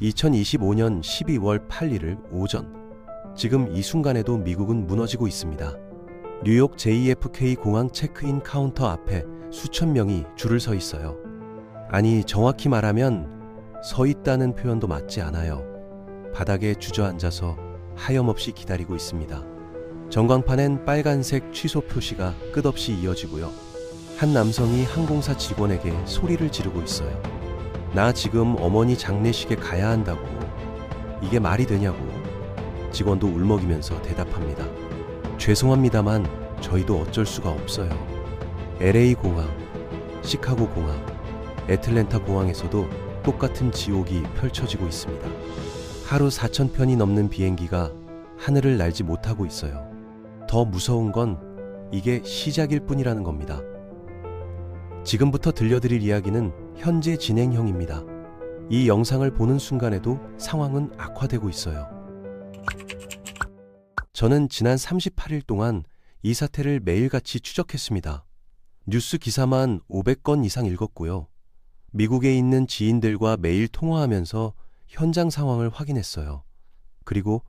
2025년 12월 8일 오전, 지금 이 순간에도 미국은 무너지고 있습니다. 뉴욕 JFK 공항 체크인 카운터 앞에 수천 명이 줄을 서 있어요. 아니, 정확히 말하면 서 있다는 표현도 맞지 않아요. 바닥에 주저앉아서 하염없이 기다리고 있습니다. 전광판엔 빨간색 취소 표시가 끝없이 이어지고요. 한 남성이 항공사 직원에게 소리를 지르고 있어요. 나 지금 어머니 장례식에 가야 한다고. 이게 말이 되냐고. 직원도 울먹이면서 대답합니다. 죄송합니다만 저희도 어쩔 수가 없어요. LA 공항, 시카고 공항, 애틀랜타 공항에서도 똑같은 지옥이 펼쳐지고 있습니다. 하루 4,000편이 넘는 비행기가 하늘을 날지 못하고 있어요. 더 무서운 건 이게 시작일 뿐이라는 겁니다. 지금부터 들려드릴 이야기는 현재 진행형입니다. 이 영상을 보는 순간에도 상황은 악화되고 있어요. 저는 지난 38일 동안 이 사태를 매일같이 추적했습니다. 뉴스 기사만 500건 이상 읽었고요. 미국에 있는 지인들과 매일 통화하면서 현장 상황을 확인했어요. 그리고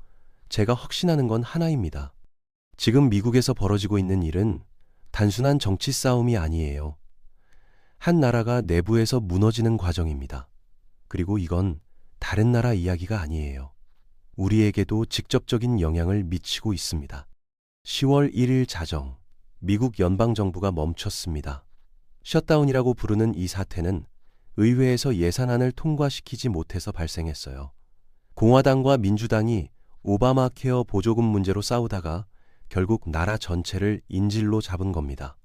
제가 확신하는 건 하나입니다. 지금 미국에서 벌어지고 있는 일은 단순한 정치 싸움이 아니에요. 한 나라가 내부에서 무너지는 과정입니다. 그리고 이건 다른 나라 이야기가 아니에요. 우리에게도 직접적인 영향을 미치고 있습니다. 10월 1일 자정, 미국 연방정부가 멈췄습니다. 셧다운이라고 부르는 이 사태는 의회에서 예산안을 통과시키지 못해서 발생했어요. 공화당과 민주당이 오바마 케어 보조금 문제로 싸우다가 결국 나라 전체를 인질로 잡은 겁니다.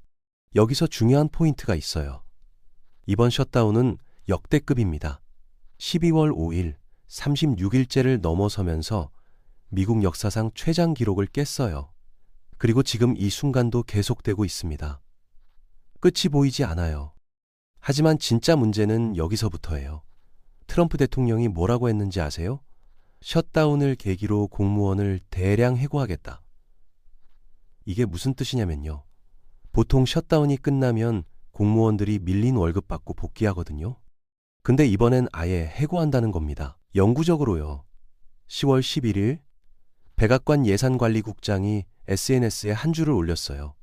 여기서 중요한 포인트가 있어요. 이번 셧다운은 역대급입니다. 12월 5일, 36일째를 넘어서면서 미국 역사상 최장 기록을 깼어요. 그리고 지금 이 순간도 계속되고 있습니다. 끝이 보이지 않아요. 하지만 진짜 문제는 여기서부터예요. 트럼프 대통령이 뭐라고 했는지 아세요? 셧다운을 계기로 공무원을 대량 해고하겠다. 이게 무슨 뜻이냐면요. 보통 셧다운이 끝나면 공무원들이 밀린 월급 받고 복귀하거든요. 근데 이번엔 아예 해고한다는 겁니다. 영구적으로요. 10월 11일 백악관 예산관리국장이 SNS에 한 줄을 올렸어요.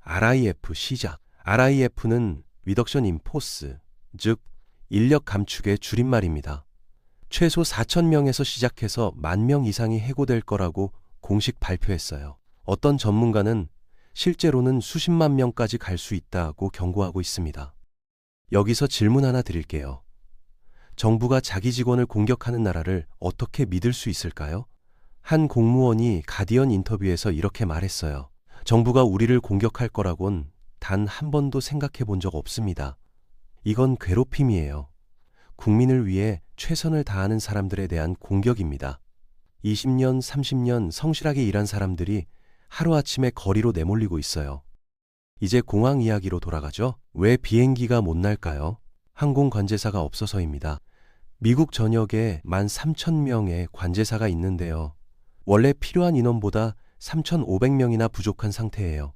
RIF 시작. RIF는 Reduction in Force, 즉 인력 감축의 줄임말입니다. 최소 4,000명에서 시작해서 10,000명 이상이 해고될 거라고 공식 발표했어요. 어떤 전문가는 실제로는 수십만 명까지 갈 수 있다고 경고하고 있습니다. 여기서 질문 하나 드릴게요. 정부가 자기 직원을 공격하는 나라를 어떻게 믿을 수 있을까요? 한 공무원이 가디언 인터뷰에서 이렇게 말했어요. 정부가 우리를 공격할 거라곤 단 한 번도 생각해 본 적 없습니다. 이건 괴롭힘이에요. 국민을 위해 최선을 다하는 사람들에 대한 공격입니다. 20년, 30년 성실하게 일한 사람들이 하루아침에 거리로 내몰리고 있어요. 이제 공항 이야기로 돌아가죠. 왜 비행기가 못 날까요? 항공 관제사가 없어서입니다. 미국 전역에 13,000명의 관제사가 있는데요. 원래 필요한 인원보다 3,500명이나 부족한 상태예요.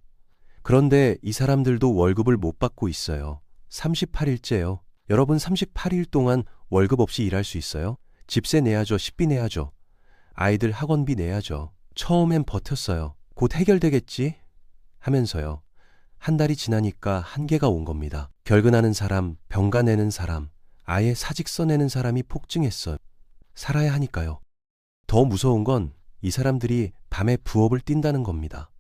그런데 이 사람들도 월급을 못 받고 있어요. 38일째요. 여러분 38일 동안 월급 없이 일할 수 있어요? 집세 내야죠. 식비 내야죠. 아이들 학원비 내야죠. 처음엔 버텼어요. 곧 해결되겠지? 하면서요. 한 달이 지나니까 한계가 온 겁니다. 결근하는 사람, 병가 내는 사람, 아예 사직서 내는 사람이 폭증했어요. 살아야 하니까요. 더 무서운 건 이 사람들이 밤에 부업을 뛴다는 겁니다.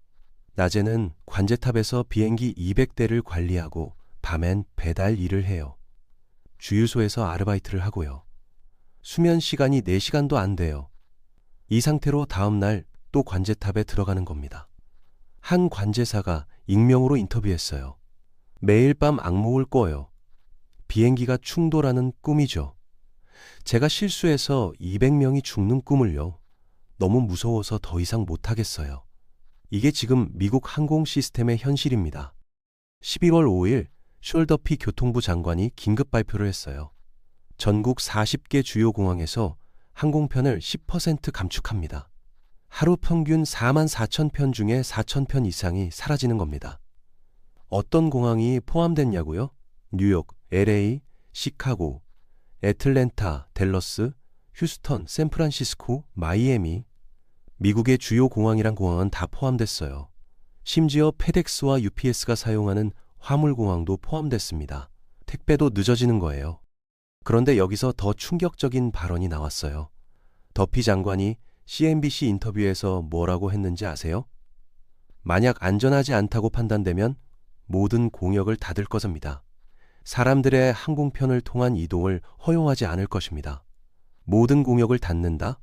낮에는 관제탑에서 비행기 200대를 관리하고 밤엔 배달 일을 해요. 주유소에서 아르바이트를 하고요. 수면 시간이 4시간도 안 돼요. 이 상태로 다음 날 또 관제탑에 들어가는 겁니다. 한 관제사가 익명으로 인터뷰했어요. 매일 밤 악몽을 꿔요. 비행기가 충돌하는 꿈이죠. 제가 실수해서 200명이 죽는 꿈을요. 너무 무서워서 더 이상 못하겠어요. 이게 지금 미국 항공 시스템의 현실입니다. 12월 5일 숄더피 교통부 장관이 긴급 발표를 했어요. 전국 40개 주요 공항에서 항공편을 10% 감축합니다. 하루 평균 44,000편 중에 4,000편 이상이 사라지는 겁니다. 어떤 공항이 포함됐냐고요? 뉴욕, LA, 시카고, 애틀랜타, 댈러스, 휴스턴, 샌프란시스코, 마이애미, 미국의 주요 공항이란 공항은 다 포함됐어요. 심지어 페덱스와 UPS가 사용하는 화물공항도 포함됐습니다. 택배도 늦어지는 거예요. 그런데 여기서 더 충격적인 발언이 나왔어요. 더피 장관이 CNBC 인터뷰에서 뭐라고 했는지 아세요? 만약 안전하지 않다고 판단되면 모든 공역을 닫을 것입니다. 사람들의 항공편을 통한 이동을 허용하지 않을 것입니다. 모든 공역을 닫는다?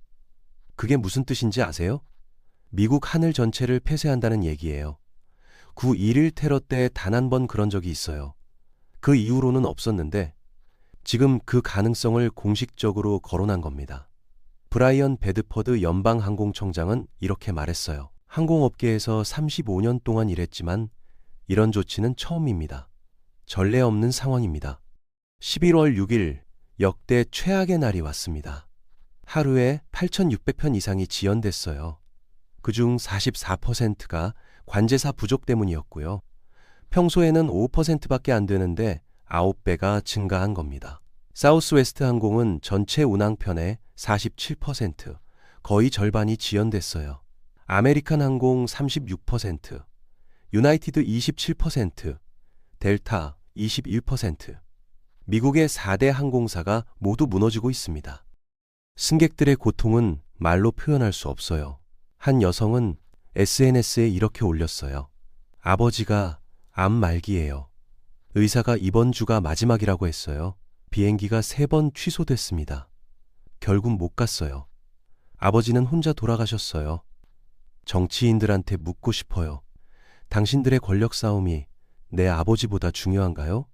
그게 무슨 뜻인지 아세요? 미국 하늘 전체를 폐쇄한다는 얘기예요. 9.11 테러 때 단 한 번 그런 적이 있어요. 그 이후로는 없었는데 지금 그 가능성을 공식적으로 거론한 겁니다. 브라이언 베드퍼드 연방항공청장은 이렇게 말했어요. 항공업계에서 35년 동안 일했지만 이런 조치는 처음입니다. 전례 없는 상황입니다. 11월 6일 역대 최악의 날이 왔습니다. 하루에 8,600편 이상이 지연됐어요. 그중 44%가 관제사 부족 때문이었고요. 평소에는 5%밖에 안 되는데 9배가 증가한 겁니다. 사우스웨스트 항공은 전체 운항편의 47%, 거의 절반이 지연됐어요. 아메리칸 항공 36%, 유나이티드 27%, 델타 21%. 미국의 4대 항공사가 모두 무너지고 있습니다. 승객들의 고통은 말로 표현할 수 없어요. 한 여성은 SNS에 이렇게 올렸어요. 아버지가 암 말기예요. 의사가 이번 주가 마지막이라고 했어요. 비행기가 3번 취소됐습니다. 결국 못 갔어요. 아버지는 혼자 돌아가셨어요. 정치인들한테 묻고 싶어요. 당신들의 권력 싸움이 내 아버지보다 중요한가요?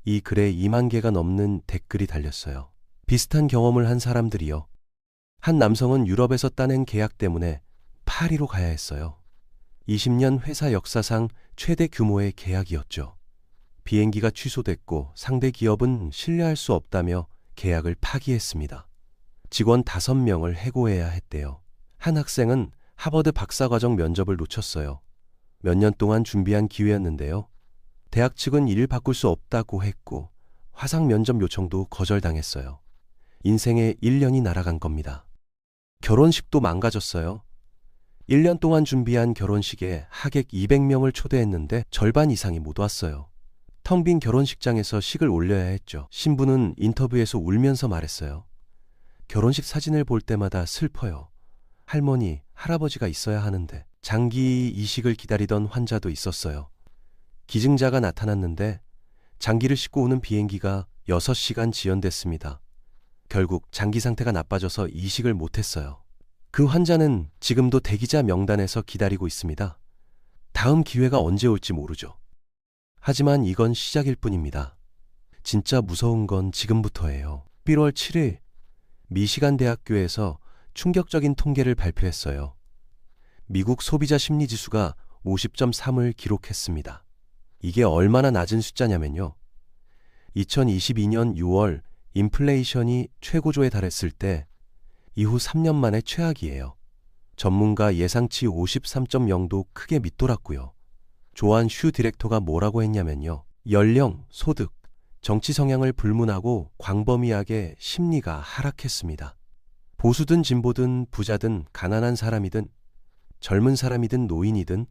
이 글에 2만 개가 넘는 댓글이 달렸어요. 비슷한 경험을 한 사람들이요. 한 남성은 유럽에서 따낸 계약 때문에 파리로 가야 했어요. 20년 회사 역사상 최대 규모의 계약이었죠. 비행기가 취소됐고 상대 기업은 신뢰할 수 없다며 계약을 파기했습니다. 직원 5명을 해고해야 했대요. 한 학생은 하버드 박사과정 면접을 놓쳤어요. 몇 년 동안 준비한 기회였는데요. 대학 측은 일 바꿀 수 없다고 했고 화상 면접 요청도 거절당했어요. 인생의 1년이 날아간 겁니다. 결혼식도 망가졌어요. 1년 동안 준비한 결혼식에 하객 200명을 초대했는데 절반 이상이 못 왔어요. 텅 빈 결혼식장에서 식을 올려야 했죠. 신부는 인터뷰에서 울면서 말했어요. 결혼식 사진을 볼 때마다 슬퍼요. 할머니, 할아버지가 있어야 하는데. 장기 이식을 기다리던 환자도 있었어요. 기증자가 나타났는데 장기를 싣고 오는 비행기가 6시간 지연됐습니다. 결국 장기 상태가 나빠져서 이식을 못했어요. 그 환자는 지금도 대기자 명단에서 기다리고 있습니다. 다음 기회가 언제 올지 모르죠. 하지만 이건 시작일 뿐입니다. 진짜 무서운 건 지금부터예요. 11월 7일 미시간 대학교에서 충격적인 통계를 발표했어요. 미국 소비자 심리지수가 50.3을 기록했습니다. 이게 얼마나 낮은 숫자냐면요. 2022년 6월 인플레이션이 최고조에 달했을 때 이후 3년 만에 최악이에요. 전문가 예상치 53.0도 크게 밑돌았고요. 조한 슈 디렉터가 뭐라고 했냐면요. 연령, 소득, 정치 성향을 불문하고 광범위하게 심리가 하락했습니다. 보수든 진보든 부자든 가난한 사람이든 젊은 사람이든 노인이든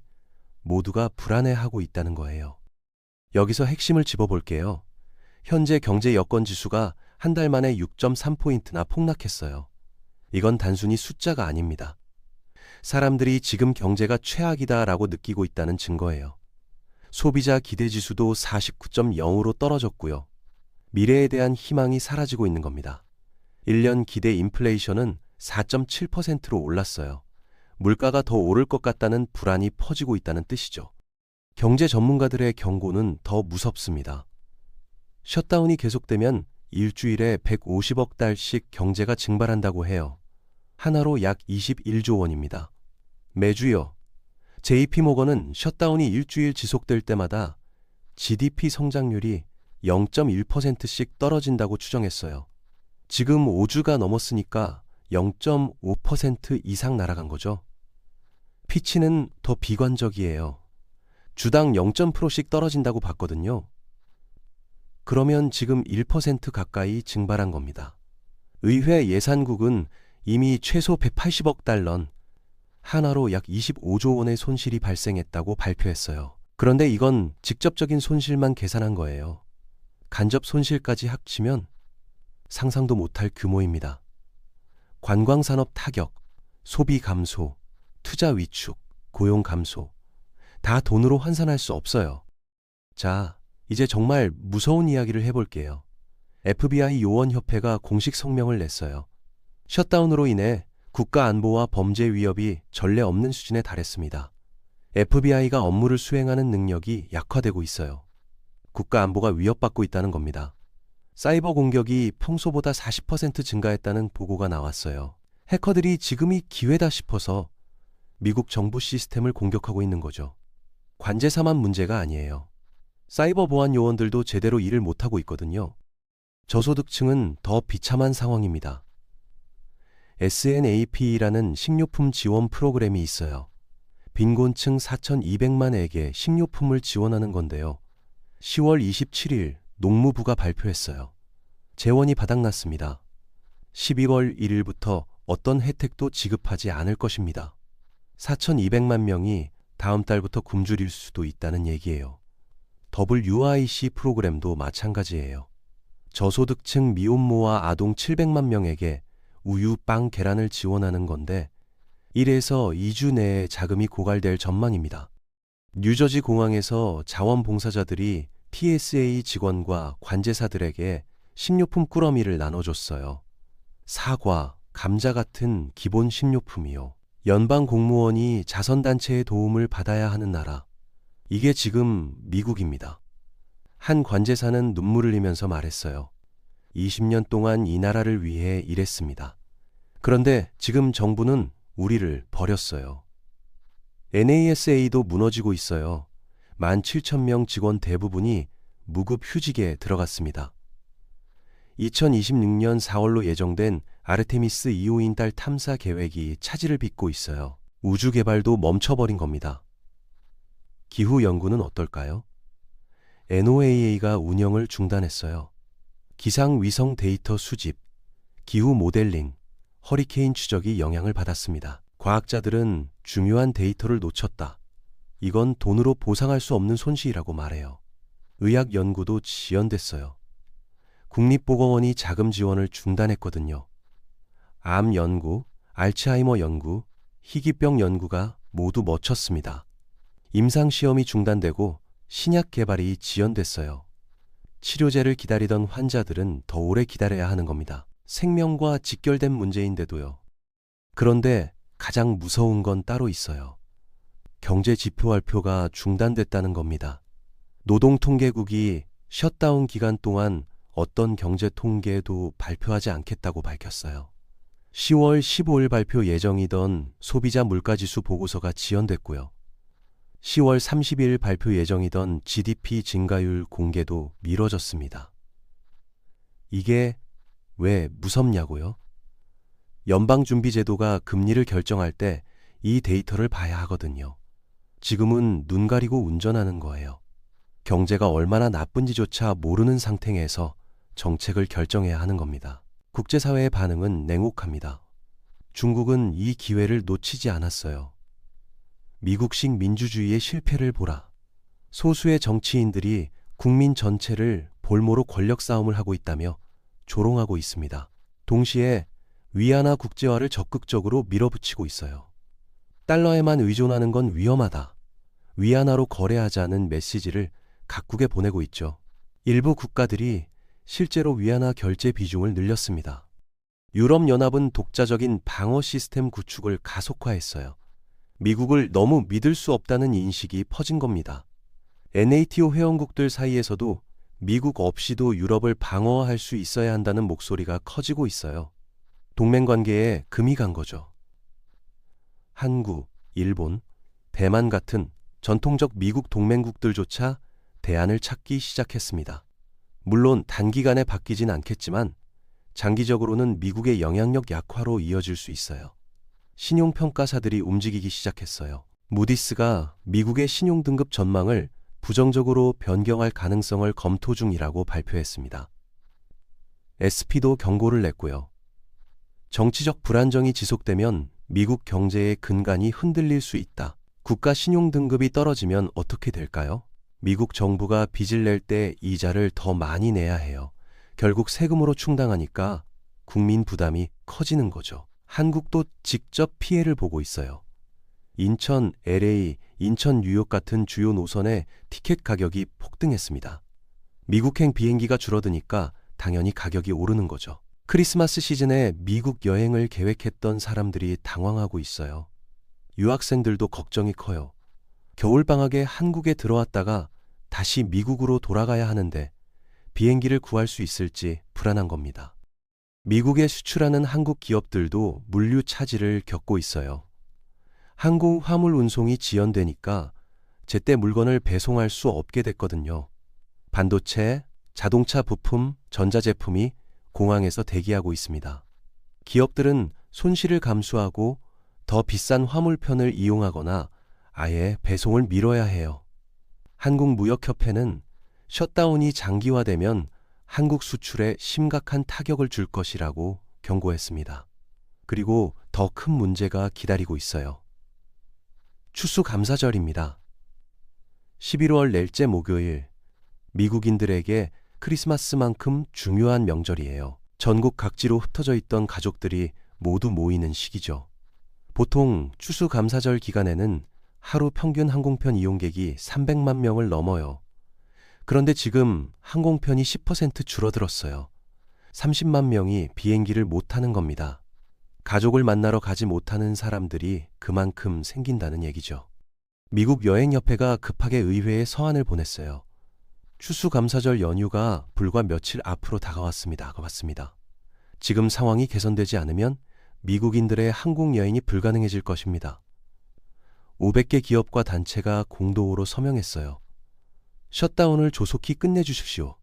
모두가 불안해하고 있다는 거예요. 여기서 핵심을 짚어볼게요. 현재 경제 여건 지수가 한 달 만에 6.3포인트나 폭락했어요. 이건 단순히 숫자가 아닙니다. 사람들이 지금 경제가 최악이다라고 느끼고 있다는 증거예요. 소비자 기대 지수도 49.0으로 떨어졌고요. 미래에 대한 희망이 사라지고 있는 겁니다. 1년 기대 인플레이션은 4.7%로 올랐어요. 물가가 더 오를 것 같다는 불안이 퍼지고 있다는 뜻이죠. 경제 전문가들의 경고는 더 무섭습니다. 셧다운이 계속되면 일주일에 150억 달씩 경제가 증발한다고 해요. 하나로 약 21조 원입니다. 매주요. JP모건은 셧다운이 일주일 지속될 때마다 GDP 성장률이 0.1%씩 떨어진다고 추정했어요. 지금 5주가 넘었으니까 0.5% 이상 날아간 거죠. 피치는 더 비관적이에요. 주당 0.%씩 떨어진다고 봤거든요. 그러면 지금 1% 가까이 증발한 겁니다. 의회 예산국은 이미 최소 180억 달러, 한화로 약 25조 원의 손실이 발생했다고 발표했어요. 그런데 이건 직접적인 손실만 계산한 거예요. 간접 손실까지 합치면 상상도 못할 규모입니다. 관광산업 타격, 소비 감소, 투자 위축, 고용 감소, 다 돈으로 환산할 수 없어요. 자, 이제 정말 무서운 이야기를 해볼게요. FBI 요원협회가 공식 성명을 냈어요. 셧다운으로 인해 국가 안보와 범죄 위협이 전례 없는 수준에 달했습니다. FBI가 업무를 수행하는 능력이 약화되고 있어요. 국가 안보가 위협받고 있다는 겁니다. 사이버 공격이 평소보다 40% 증가했다는 보고가 나왔어요. 해커들이 지금이 기회다 싶어서 미국 정부 시스템을 공격하고 있는 거죠. 관제사만 문제가 아니에요. 사이버 보안 요원들도 제대로 일을 못하고 있거든요. 저소득층은 더 비참한 상황입니다. SNAP라는 식료품 지원 프로그램이 있어요. 빈곤층 4,200만에게 식료품을 지원하는 건데요. 10월 27일 농무부가 발표했어요. 재원이 바닥났습니다. 12월 1일부터 어떤 혜택도 지급하지 않을 것입니다. 4,200만 명이 다음 달부터 굶주릴 수도 있다는 얘기예요. WIC 프로그램도 마찬가지예요. 저소득층 미혼모와 아동 700만 명에게 우유, 빵, 계란을 지원하는 건데 1에서 2주 내에 자금이 고갈될 전망입니다. 뉴저지 공항에서 자원봉사자들이 TSA 직원과 관제사들에게 식료품 꾸러미를 나눠줬어요. 사과, 감자 같은 기본 식료품이요. 연방 공무원이 자선단체의 도움을 받아야 하는 나라. 이게 지금 미국입니다. 한 관제사는 눈물을 흘리면서 말했어요. 20년 동안 이 나라를 위해 일했습니다. 그런데 지금 정부는 우리를 버렸어요. NASA도 무너지고 있어요. 17,000명 직원 대부분이 무급 휴직에 들어갔습니다. 2026년 4월로 예정된 아르테미스 2호인 달 탐사 계획이 차질을 빚고 있어요. 우주 개발도 멈춰버린 겁니다. 기후 연구는 어떨까요? NOAA가 운영을 중단했어요. 기상 위성 데이터 수집, 기후 모델링, 허리케인 추적이 영향을 받았습니다. 과학자들은 중요한 데이터를 놓쳤다. 이건 돈으로 보상할 수 없는 손실이라고 말해요. 의학 연구도 지연됐어요. 국립보건원이 자금 지원을 중단했거든요. 암 연구, 알츠하이머 연구, 희귀병 연구가 모두 멈췄습니다. 임상시험이 중단되고 신약 개발이 지연됐어요. 치료제를 기다리던 환자들은 더 오래 기다려야 하는 겁니다. 생명과 직결된 문제인데도요. 그런데 가장 무서운 건 따로 있어요. 경제 지표 발표가 중단됐다는 겁니다. 노동통계국이 셧다운 기간 동안 어떤 경제 통계도 발표하지 않겠다고 밝혔어요. 10월 15일 발표 예정이던 소비자 물가지수 보고서가 지연됐고요. 10월 30일 발표 예정이던 GDP 증가율 공개도 미뤄졌습니다. 이게 왜 무섭냐고요? 연방준비제도가 금리를 결정할 때 이 데이터를 봐야 하거든요. 지금은 눈 가리고 운전하는 거예요. 경제가 얼마나 나쁜지조차 모르는 상태에서 정책을 결정해야 하는 겁니다. 국제사회의 반응은 냉혹합니다. 중국은 이 기회를 놓치지 않았어요. 미국식 민주주의의 실패를 보라. 소수의 정치인들이 국민 전체를 볼모로 권력 싸움을 하고 있다며 조롱하고 있습니다. 동시에 위안화 국제화를 적극적으로 밀어붙이고 있어요. 달러에만 의존하는 건 위험하다. 위안화로 거래하자는 메시지를 각국에 보내고 있죠. 일부 국가들이 실제로 위안화 결제 비중을 늘렸습니다. 유럽연합은 독자적인 방어 시스템 구축을 가속화했어요. 미국을 너무 믿을 수 없다는 인식이 퍼진 겁니다. NATO 회원국들 사이에서도 미국 없이도 유럽을 방어할 수 있어야 한다는 목소리가 커지고 있어요. 동맹관계에 금이 간 거죠. 한국, 일본, 대만 같은 전통적 미국 동맹국들조차 대안을 찾기 시작했습니다. 물론 단기간에 바뀌진 않겠지만 장기적으로는 미국의 영향력 약화로 이어질 수 있어요. 신용평가사들이 움직이기 시작했어요. 무디스가 미국의 신용등급 전망을 부정적으로 변경할 가능성을 검토 중이라고 발표했습니다. SP도 경고를 냈고요. 정치적 불안정이 지속되면 미국 경제의 근간이 흔들릴 수 있다. 국가 신용 등급이 떨어지면 어떻게 될까요? 미국 정부가 빚을 낼 때 이자를 더 많이 내야 해요. 결국 세금으로 충당하니까 국민 부담이 커지는 거죠. 한국도 직접 피해를 보고 있어요. 인천, LA, 인천, 뉴욕 같은 주요 노선의 티켓 가격이 폭등했습니다. 미국행 비행기가 줄어드니까 당연히 가격이 오르는 거죠. 크리스마스 시즌에 미국 여행을 계획했던 사람들이 당황하고 있어요. 유학생들도 걱정이 커요. 겨울방학에 한국에 들어왔다가 다시 미국으로 돌아가야 하는데 비행기를 구할 수 있을지 불안한 겁니다. 미국에 수출하는 한국 기업들도 물류 차질을 겪고 있어요. 항공 화물 운송이 지연되니까 제때 물건을 배송할 수 없게 됐거든요. 반도체, 자동차 부품, 전자제품이 공항에서 대기하고 있습니다. 기업들은 손실을 감수하고 더 비싼 화물편을 이용하거나 아예 배송을 미뤄야 해요. 한국무역협회는 셧다운이 장기화되면 한국 수출에 심각한 타격을 줄 것이라고 경고했습니다. 그리고 더 큰 문제가 기다리고 있어요. 추수감사절입니다. 11월 넷째 목요일, 미국인들에게 크리스마스만큼 중요한 명절이에요. 전국 각지로 흩어져 있던 가족들이 모두 모이는 시기죠. 보통 추수감사절 기간에는 하루 평균 항공편 이용객이 300만 명을 넘어요. 그런데 지금 항공편이 10% 줄어들었어요. 30만 명이 비행기를 못 타는 겁니다. 가족을 만나러 가지 못하는 사람들이 그만큼 생긴다는 얘기죠. 미국 여행협회가 급하게 의회에 서한을 보냈어요. 추수감사절 연휴가 불과 며칠 앞으로 다가왔습니다. 지금 상황이 개선되지 않으면 미국인들의 한국 여행이 불가능해질 것입니다. 500개 기업과 단체가 공동으로 서명했어요. 셧다운을 조속히 끝내주십시오.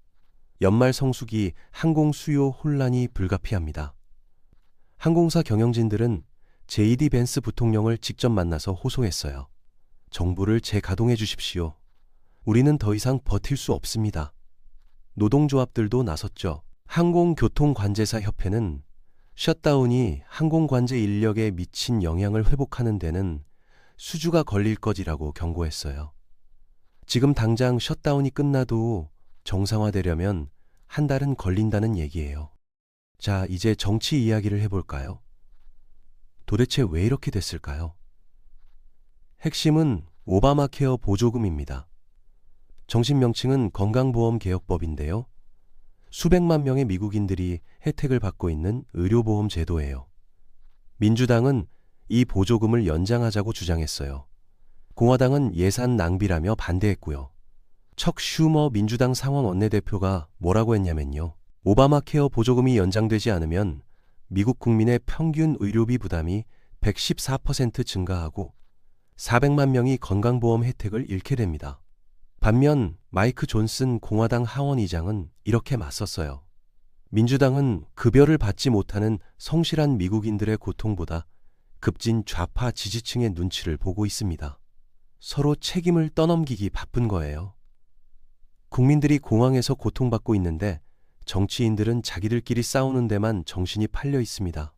연말 성수기 항공 수요 혼란이 불가피합니다. 항공사 경영진들은 JD 벤스 부통령을 직접 만나서 호소했어요. 정부를 재가동해 주십시오. 우리는 더 이상 버틸 수 없습니다. 노동조합들도 나섰죠. 항공교통관제사 협회는 셧다운이 항공관제 인력에 미친 영향을 회복하는 데는 수주가 걸릴 것이라고 경고했어요. 지금 당장 셧다운이 끝나도 정상화되려면 한 달은 걸린다는 얘기예요. 자, 이제 정치 이야기를 해볼까요? 도대체 왜 이렇게 됐을까요? 핵심은 오바마 케어 보조금입니다. 정식 명칭은 건강보험개혁법인데요. 수백만 명의 미국인들이 혜택을 받고 있는 의료보험 제도예요. 민주당은 이 보조금을 연장하자고 주장했어요. 공화당은 예산 낭비라며 반대했고요. 척 슈머 민주당 상원 원내대표가 뭐라고 했냐면요. 오바마 케어 보조금이 연장되지 않으면 미국 국민의 평균 의료비 부담이 114% 증가하고 400만 명이 건강보험 혜택을 잃게 됩니다. 반면 마이크 존슨 공화당 하원의장은 이렇게 맞섰어요. 민주당은 급여를 받지 못하는 성실한 미국인들의 고통보다 급진 좌파 지지층의 눈치를 보고 있습니다. 서로 책임을 떠넘기기 바쁜 거예요. 국민들이 공황에서 고통받고 있는데 정치인들은 자기들끼리 싸우는 데만 정신이 팔려 있습니다.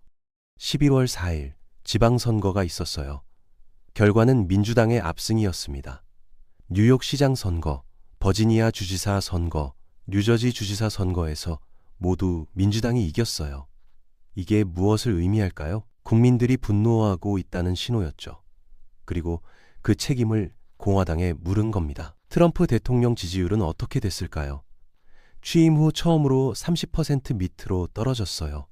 12월 4일 지방선거가 있었어요. 결과는 민주당의 압승이었습니다. 뉴욕 시장 선거, 버지니아 주지사 선거, 뉴저지 주지사 선거에서 모두 민주당이 이겼어요. 이게 무엇을 의미할까요? 국민들이 분노하고 있다는 신호였죠. 그리고 그 책임을 공화당에 물은 겁니다. 트럼프 대통령 지지율은 어떻게 됐을까요? 취임 후 처음으로 30% 밑으로 떨어졌어요.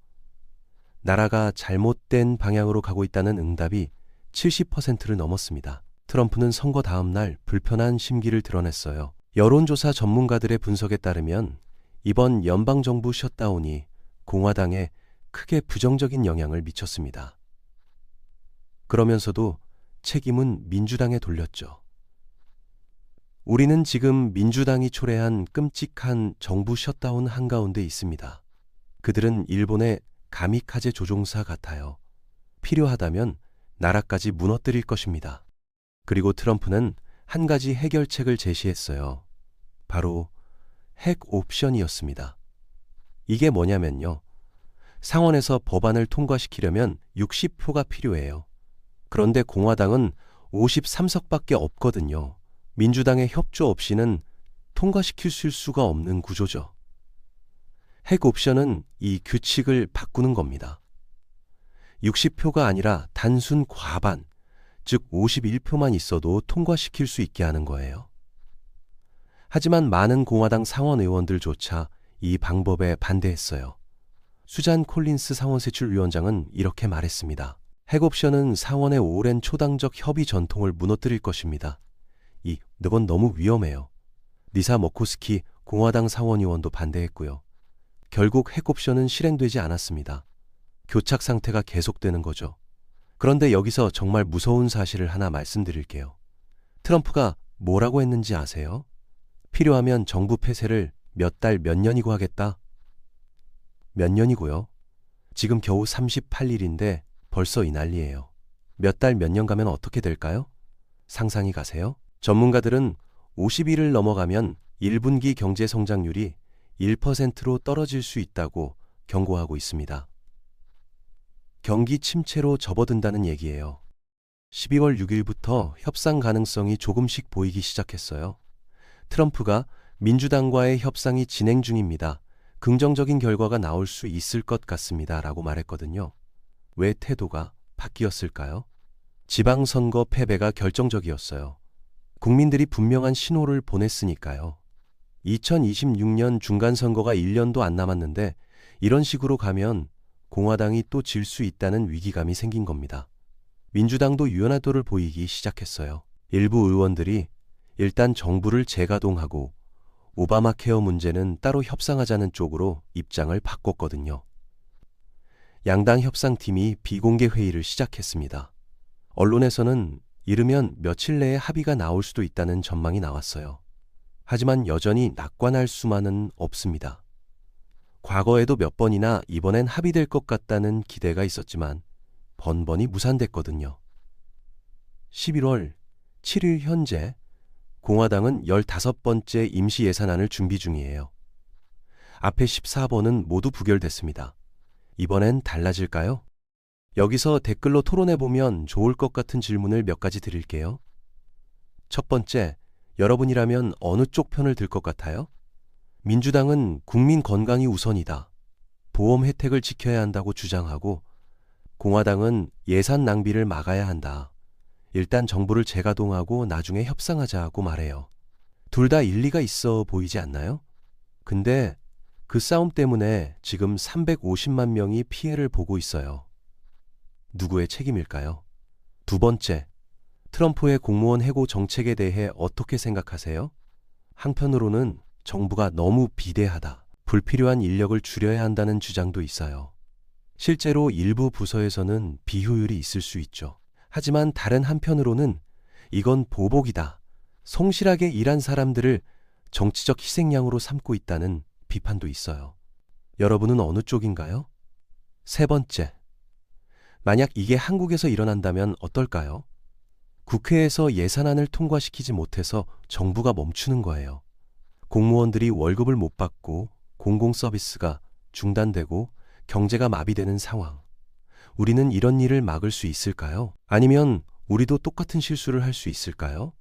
나라가 잘못된 방향으로 가고 있다는 응답이 70%를 넘었습니다. 트럼프는 선거 다음 날 불편한 심기를 드러냈어요. 여론조사 전문가들의 분석에 따르면 이번 연방정부 셧다운이 공화당에 크게 부정적인 영향을 미쳤습니다. 그러면서도 책임은 민주당에 돌렸죠. 우리는 지금 민주당이 초래한 끔찍한 정부 셧다운 한가운데 있습니다. 그들은 일본의 가미카제 조종사 같아요. 필요하다면 나라까지 무너뜨릴 것입니다. 그리고 트럼프는 한 가지 해결책을 제시했어요. 바로 핵 옵션이었습니다. 이게 뭐냐면요. 상원에서 법안을 통과시키려면 60표가 필요해요. 그런데 공화당은 53석밖에 없거든요. 민주당의 협조 없이는 통과시킬 수가 없는 구조죠. 핵 옵션은 이 규칙을 바꾸는 겁니다. 60표가 아니라 단순 과반, 즉 51표만 있어도 통과시킬 수 있게 하는 거예요. 하지만 많은 공화당 상원 의원들조차 이 방법에 반대했어요. 수잔 콜린스 상원세출위원장은 이렇게 말했습니다. 핵 옵션은 상원의 오랜 초당적 협의 전통을 무너뜨릴 것입니다. 이건 너무 위험해요. 리사 머코스키 공화당 상원의원도 반대했고요. 결국 핵 옵션은 실행되지 않았습니다. 교착 상태가 계속되는 거죠. 그런데 여기서 정말 무서운 사실을 하나 말씀드릴게요. 트럼프가 뭐라고 했는지 아세요? 필요하면 정부 폐쇄를 몇 달 몇 년이고 하겠다. 몇 년이고요? 지금 겨우 38일인데 벌써 이 난리예요. 몇 달 몇 년 가면 어떻게 될까요? 상상이 가세요? 전문가들은 50일을 넘어가면 1분기 경제 성장률이 1%로 떨어질 수 있다고 경고하고 있습니다. 경기 침체로 접어든다는 얘기예요. 12월 6일부터 협상 가능성이 조금씩 보이기 시작했어요. 트럼프가 민주당과의 협상이 진행 중입니다. 긍정적인 결과가 나올 수 있을 것 같습니다. 라고 말했거든요. 왜 태도가 바뀌었을까요? 지방선거 패배가 결정적이었어요. 국민들이 분명한 신호를 보냈으니까요. 2026년 중간선거가 1년도 안 남았는데 이런 식으로 가면 공화당이 또 질 수 있다는 위기감이 생긴 겁니다. 민주당도 유연화도를 보이기 시작했어요. 일부 의원들이 일단 정부를 재가동하고 오바마 케어 문제는 따로 협상하자는 쪽으로 입장을 바꿨거든요. 양당 협상팀이 비공개 회의를 시작했습니다. 언론에서는 이르면 며칠 내에 합의가 나올 수도 있다는 전망이 나왔어요. 하지만 여전히 낙관할 수만은 없습니다. 과거에도 몇 번이나 이번엔 합의될 것 같다는 기대가 있었지만 번번이 무산됐거든요. 11월 7일 현재 공화당은 15번째 임시 예산안을 준비 중이에요. 앞에 14번은 모두 부결됐습니다. 이번엔 달라질까요? 여기서 댓글로 토론해보면 좋을 것 같은 질문을 몇 가지 드릴게요. 첫 번째, 여러분이라면 어느 쪽 편을 들 것 같아요? 민주당은 국민 건강이 우선이다. 보험 혜택을 지켜야 한다고 주장하고 공화당은 예산 낭비를 막아야 한다. 일단 정부를 재가동하고 나중에 협상하자고 말해요. 둘 다 일리가 있어 보이지 않나요? 근데 그 싸움 때문에 지금 350만 명이 피해를 보고 있어요. 누구의 책임일까요? 두 번째, 트럼프의 공무원 해고 정책에 대해 어떻게 생각하세요? 한편으로는 정부가 너무 비대하다, 불필요한 인력을 줄여야 한다는 주장도 있어요. 실제로 일부 부서에서는 비효율이 있을 수 있죠. 하지만 다른 한편으로는 이건 보복이다, 성실하게 일한 사람들을 정치적 희생양으로 삼고 있다는 비판도 있어요. 여러분은 어느 쪽인가요? 세 번째, 만약 이게 한국에서 일어난다면 어떨까요? 국회에서 예산안을 통과시키지 못해서 정부가 멈추는 거예요. 공무원들이 월급을 못 받고 공공서비스가 중단되고 경제가 마비되는 상황. 우리는 이런 일을 막을 수 있을까요? 아니면 우리도 똑같은 실수를 할 수 있을까요?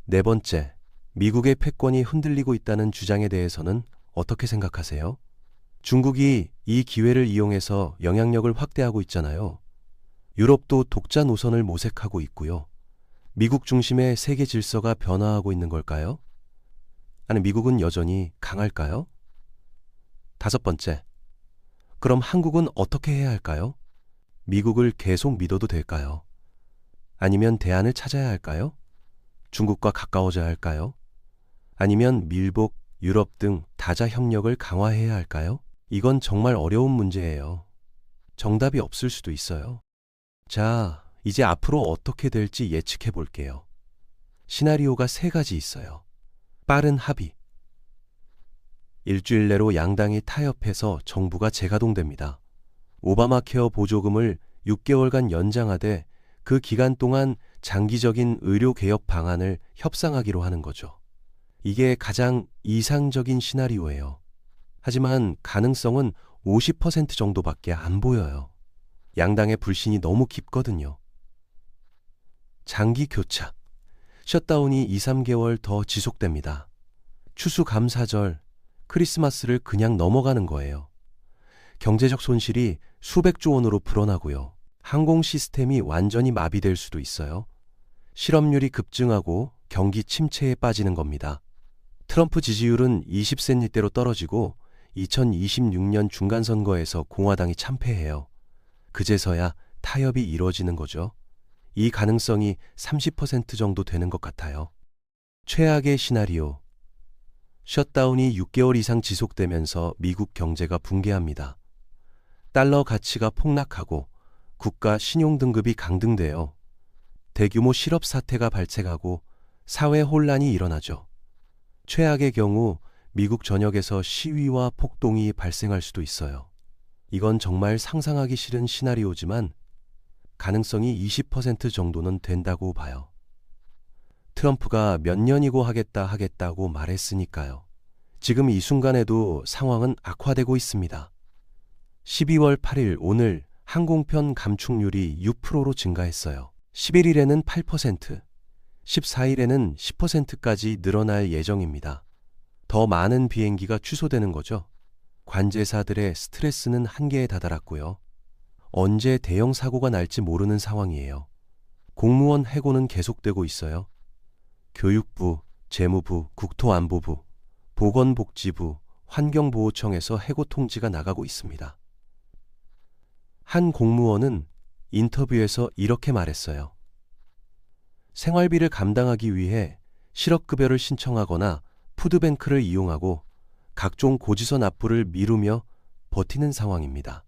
네 번째, 미국의 패권이 흔들리고 있다는 주장에 대해서는 어떻게 생각하세요? 중국이 이 기회를 이용해서 영향력을 확대하고 있잖아요. 유럽도 독자 노선을 모색하고 있고요. 미국 중심의 세계 질서가 변화하고 있는 걸까요? 아니, 미국은 여전히 강할까요? 다섯 번째, 그럼 한국은 어떻게 해야 할까요? 미국을 계속 믿어도 될까요? 아니면 대안을 찾아야 할까요? 중국과 가까워져야 할까요? 아니면 밀복, 유럽 등 다자 협력을 강화해야 할까요? 이건 정말 어려운 문제예요. 정답이 없을 수도 있어요. 자, 이제 앞으로 어떻게 될지 예측해 볼게요. 시나리오가 세 가지 있어요. 빠른 합의. 일주일 내로 양당이 타협해서 정부가 재가동됩니다. 오바마 케어 보조금을 6개월간 연장하되 그 기간 동안 장기적인 의료개혁 방안을 협상하기로 하는 거죠. 이게 가장 이상적인 시나리오예요. 하지만 가능성은 50% 정도밖에 안 보여요. 양당의 불신이 너무 깊거든요. 장기 교착, 셧다운이 2, 3개월 더 지속됩니다. 추수감사절, 크리스마스를 그냥 넘어가는 거예요. 경제적 손실이 수백조 원으로 불어나고요. 항공 시스템이 완전히 마비될 수도 있어요. 실업률이 급증하고 경기 침체에 빠지는 겁니다. 트럼프 지지율은 20센니대로 떨어지고 2026년 중간선거에서 공화당이 참패해요. 그제서야 타협이 이루어지는 거죠. 이 가능성이 30% 정도 되는 것 같아요. 최악의 시나리오. 셧다운이 6개월 이상 지속되면서 미국 경제가 붕괴합니다. 달러 가치가 폭락하고 국가 신용등급이 강등돼요. 대규모 실업 사태가 발생하고 사회 혼란이 일어나죠. 최악의 경우 미국 전역에서 시위와 폭동이 발생할 수도 있어요. 이건 정말 상상하기 싫은 시나리오지만 가능성이 20% 정도는 된다고 봐요. 트럼프가 몇 년이고 하겠다고 말했으니까요. 지금 이 순간에도 상황은 악화되고 있습니다. 12월 8일 오늘 항공편 감축률이 6%로 증가했어요. 11일에는 8%, 14일에는 10%까지 늘어날 예정입니다. 더 많은 비행기가 취소되는 거죠. 관제사들의 스트레스는 한계에 다다랐고요. 언제 대형 사고가 날지 모르는 상황이에요. 공무원 해고는 계속되고 있어요. 교육부, 재무부, 국토안보부, 보건복지부, 환경보호청에서 해고 통지가 나가고 있습니다. 한 공무원은 인터뷰에서 이렇게 말했어요. 생활비를 감당하기 위해 실업급여를 신청하거나 푸드뱅크를 이용하고 각종 고지서 납부를 미루며 버티는 상황입니다.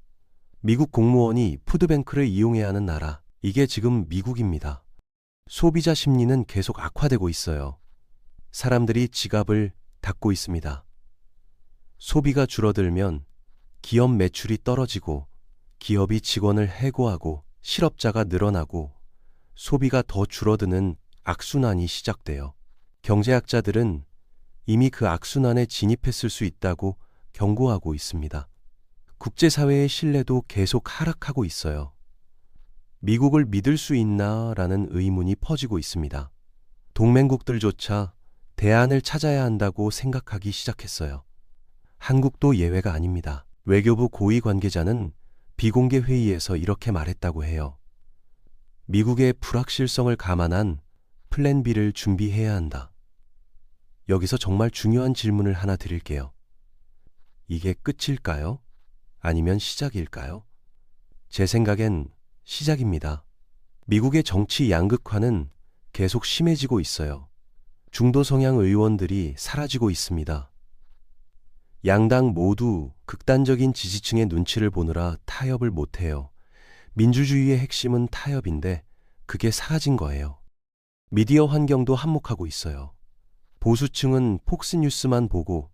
미국 공무원이 푸드뱅크를 이용해야 하는 나라, 이게 지금 미국입니다. 소비자 심리는 계속 악화되고 있어요. 사람들이 지갑을 닫고 있습니다. 소비가 줄어들면 기업 매출이 떨어지고 기업이 직원을 해고하고 실업자가 늘어나고 소비가 더 줄어드는 악순환이 시작돼요. 경제학자들은 이미 그 악순환에 진입했을 수 있다고 경고하고 있습니다. 국제사회의 신뢰도 계속 하락하고 있어요. 미국을 믿을 수 있나라는 의문이 퍼지고 있습니다. 동맹국들조차 대안을 찾아야 한다고 생각하기 시작했어요. 한국도 예외가 아닙니다. 외교부 고위 관계자는 비공개 회의에서 이렇게 말했다고 해요. 미국의 불확실성을 감안한 플랜 B를 준비해야 한다. 여기서 정말 중요한 질문을 하나 드릴게요. 이게 끝일까요? 아니면 시작일까요? 제 생각엔 시작입니다. 미국의 정치 양극화는 계속 심해지고 있어요. 중도 성향 의원들이 사라지고 있습니다. 양당 모두 극단적인 지지층의 눈치를 보느라 타협을 못해요. 민주주의의 핵심은 타협인데 그게 사라진 거예요. 미디어 환경도 한몫하고 있어요. 보수층은 폭스뉴스만 보고